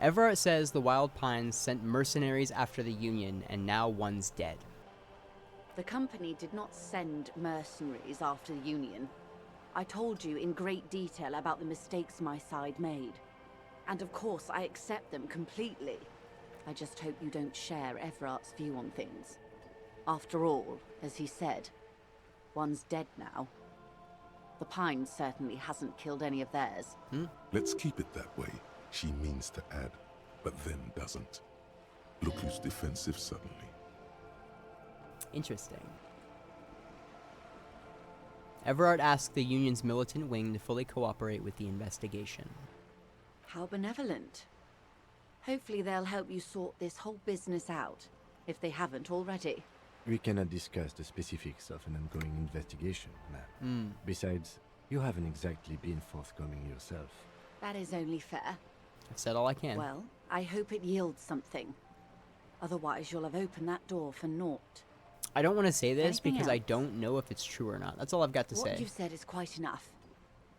Everard says the Wild Pines sent mercenaries after the Union, and now one's dead. The company did not send mercenaries after the Union. I told you in great detail about the mistakes my side made. And of course, I accept them completely. I just hope you don't share Everard's view on things. After all, as he said, one's dead now. The Pines certainly hasn't killed any of theirs. Let's keep it that way. She means to add, but then doesn't. Look who's defensive suddenly. Interesting. Everard asked the Union's militant wing to fully cooperate with the investigation. How benevolent. Hopefully they'll help you sort this whole business out, if they haven't already. We cannot discuss the specifics of an ongoing investigation, ma'am. Besides, you haven't exactly been forthcoming yourself. That is only fair. I've said all I can. Well, I hope it yields something. Otherwise, you'll have opened that door for naught. I don't want to say this Anything because I else? don't know if it's true or not. That's all I've got to say. What you've said is quite enough.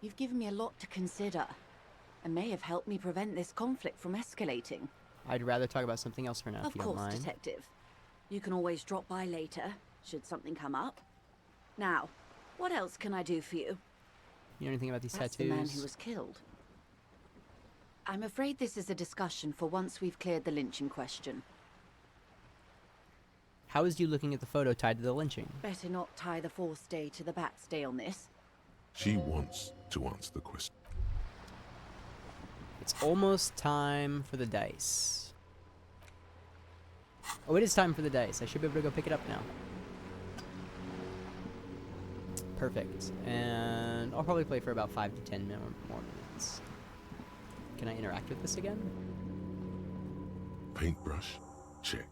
You've given me a lot to consider, and may have helped me prevent this conflict from escalating. I'd rather talk about something else for now, Of if you don't course, mind. Detective. You can always drop by later, should something come up. Now, what else can I do for you? You know anything about these That's tattoos? the man who was killed. I'm afraid this is a discussion for once we've cleared the lynching question. How is you looking at the photo tied to the lynching? Better not tie the fourth day to the bat's day on this. She wants to answer the question. It's almost time for the dice. Oh, it is time for the dice. I should be able to go pick it up now. Perfect. And I'll probably play for about 5 to 10 more minutes. Can I interact with this again? Paintbrush? Check.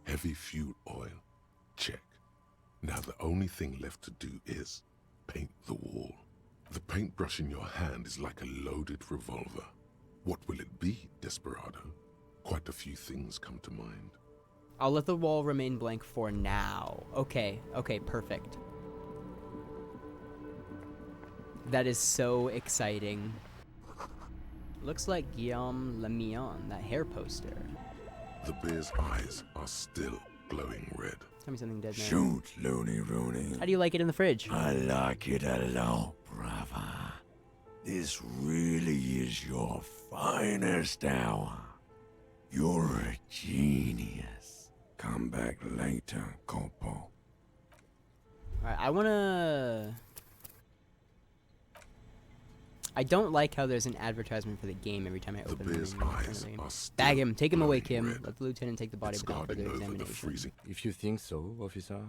Heavy fuel oil? Check. Now the only thing left to do is paint the wall. The paintbrush in your hand is like a loaded revolver. What will it be, Desperado? Quite a few things come to mind. I'll let the wall remain blank for now. Okay, perfect. That is so exciting. Looks like Guillaume Lemillon, that hair poster. The bear's eyes are still glowing red. Tell me something dead, man. Shoot, Looney Rooney. How do you like it in the fridge? I like it a lot, brother. This really is your finest hour. You're a genius. Come back later, Corpo. Alright, I don't like how there's an advertisement for the game every time I open the menu. Bag him. Take him away, Kim. Let the lieutenant take the body without further examination. If you think so, officer,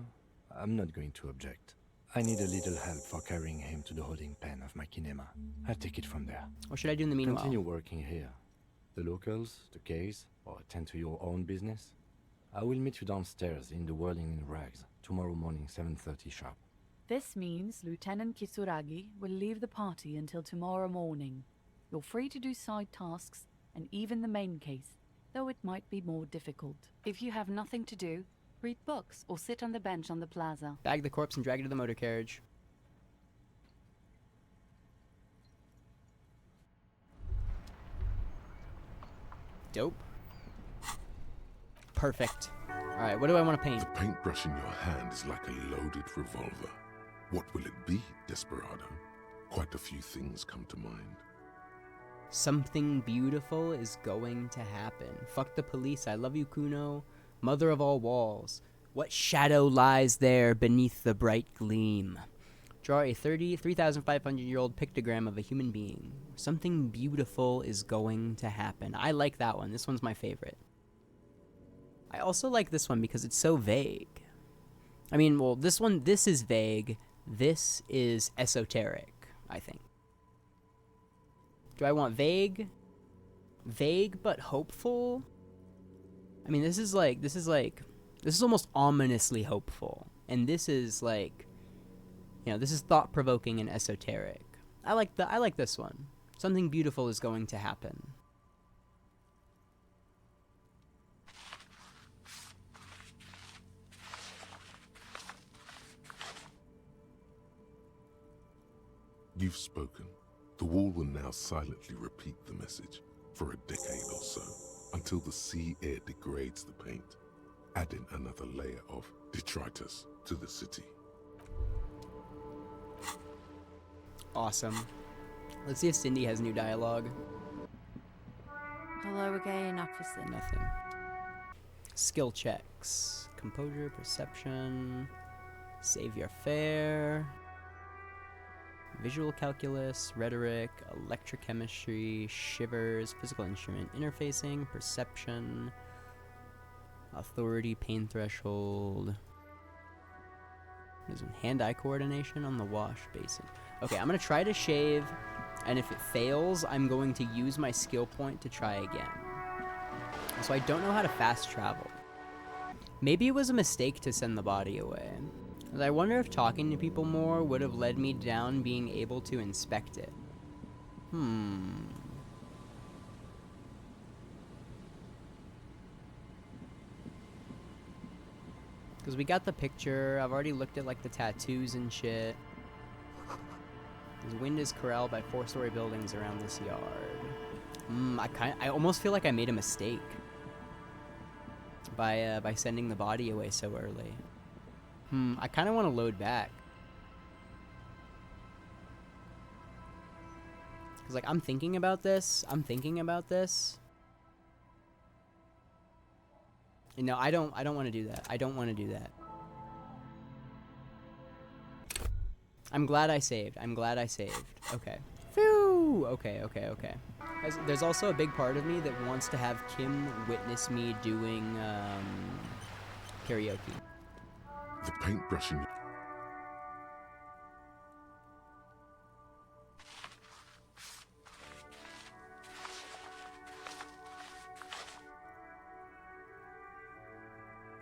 I'm not going to object. I need a little help for carrying him to the holding pen of my kinema. I'll take it from there. What should I do in the meanwhile? Continue working here. The locals, the case, or attend to your own business. I will meet you downstairs in the Whirling in Rags tomorrow morning, 7:30 sharp. This means Lieutenant Kitsuragi will leave the party until tomorrow morning. You're free to do side tasks, and even the main case, though it might be more difficult. If you have nothing to do, read books or sit on the bench on the plaza. Bag the corpse and drag it to the motor carriage. Dope. Perfect. Alright, what do I want to paint? The paintbrush in your hand is like a loaded revolver. What will it be, Desperado? Quite a few things come to mind. Something beautiful is going to happen. Fuck the police, I love you, Kuno. Mother of all walls. What shadow lies there beneath the bright gleam? Draw a 3,500-year-old pictogram of a human being. Something beautiful is going to happen. I like that one. This one's my favorite. I also like this one because it's so vague. I mean, well, this is vague. This is esoteric, I think. Do I want vague? Vague but hopeful? I mean, this is almost ominously hopeful. And this is like, you know, this is thought-provoking and esoteric. I like this one. Something beautiful is going to happen. You've spoken. The wall will now silently repeat the message for a decade or so, until the sea air degrades the paint, adding another layer of detritus to the city. Awesome. Let's see if Cindy has new dialogue. Hello again, officer. Nothing. Skill checks. Composure, perception, save your fare, visual calculus, rhetoric, electrochemistry, shivers, physical instrument interfacing, perception, authority, pain threshold. There's hand-eye coordination on the wash basin. Okay, I'm gonna try to shave, and if it fails, I'm going to use my skill point to try again. So I don't know how to fast travel. Maybe it was a mistake to send the body away. I wonder if talking to people more would have led me down being able to inspect it. Because we got the picture, I've already looked at like the tattoos and shit. The wind is corralled by 4-story buildings around this yard. I almost feel like I made a mistake by sending the body away so early. I kind of want to load back. Cause like I'm thinking about this. You know, I don't want to do that. I don't want to do that. I'm glad I saved. Okay. Phew! Okay. There's also a big part of me that wants to have Kim witness me doing karaoke. The paintbrush in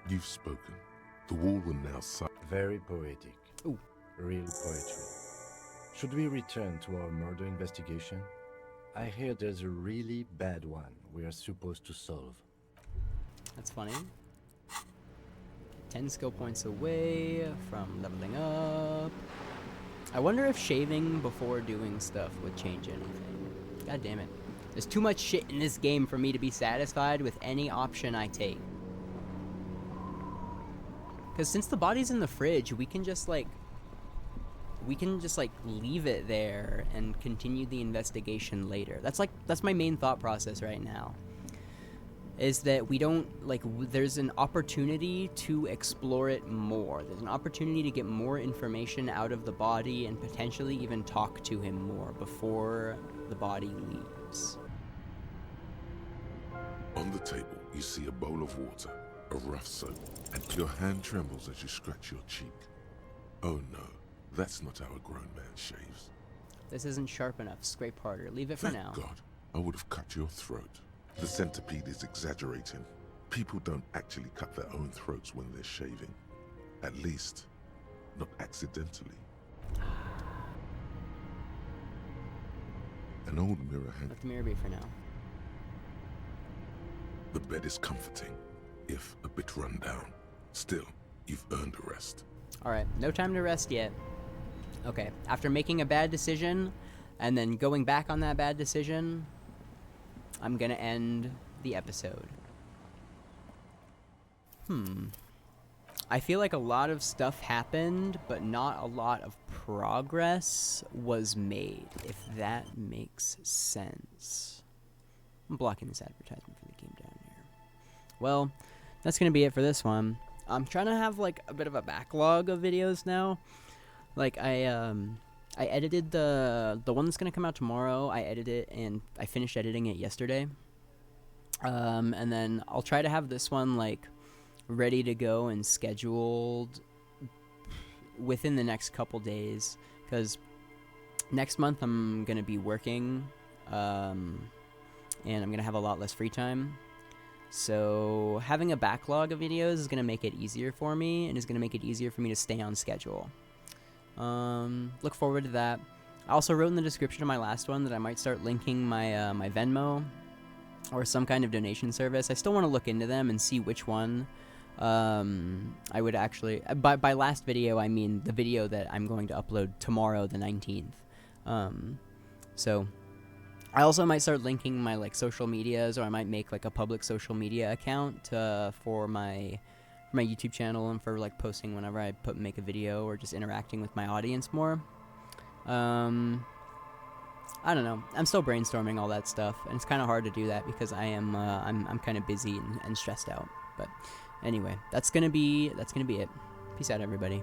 You've spoken. The wall will now Very poetic. Ooh. Real poetry. Should we return to our murder investigation? I hear there's a really bad one we are supposed to solve. That's funny. 10 skill points away from leveling up. I wonder if shaving before doing stuff would change anything. God damn it. There's too much shit in this game for me to be satisfied with any option I take. Because since the body's in the fridge, we can just like leave it there and continue the investigation later. That's my main thought process right now. Is that we don't, there's an opportunity to explore it more. There's an opportunity to get more information out of the body and potentially even talk to him more before the body leaves. On the table, you see a bowl of water, a rough soap, and your hand trembles as you scratch your cheek. Oh no, that's not how a grown man shaves. This isn't sharp enough. Scrape harder. Leave it for Thank now. God, I would have cut your throat. The centipede is exaggerating. People don't actually cut their own throats when they're shaving. At least, not accidentally. An old mirror Let the mirror be for now. The bed is comforting, if a bit run down. Still, you've earned a rest. Alright, no time to rest yet. Okay, after making a bad decision, and then going back on that bad decision, I'm gonna end the episode. I feel like a lot of stuff happened, but not a lot of progress was made, if that makes sense. I'm blocking this advertisement for the game down here. Well, that's gonna be it for this one. I'm trying to have like a bit of a backlog of videos now. Like I edited the one that's gonna come out tomorrow. I edited it and I finished editing it yesterday. And then I'll try to have this one like ready to go and scheduled within the next couple days, because next month I'm gonna be working, and I'm gonna have a lot less free time. So having a backlog of videos is gonna make it easier for me, and is gonna make it easier for me to stay on schedule. Look forward to that. I also wrote in the description of my last one that I might start linking my my Venmo or some kind of donation service. I still want to look into them and see which one I would actually... By last video, I mean the video that I'm going to upload tomorrow, the 19th. So I also might start linking my like social medias, or I might make like a public social media account for my YouTube channel and for like posting whenever I make a video or just interacting with my audience more. I don't know. I'm still brainstorming all that stuff, and it's kind of hard to do that because I'm kind of busy and stressed out. But anyway, that's gonna be it. Peace out, everybody.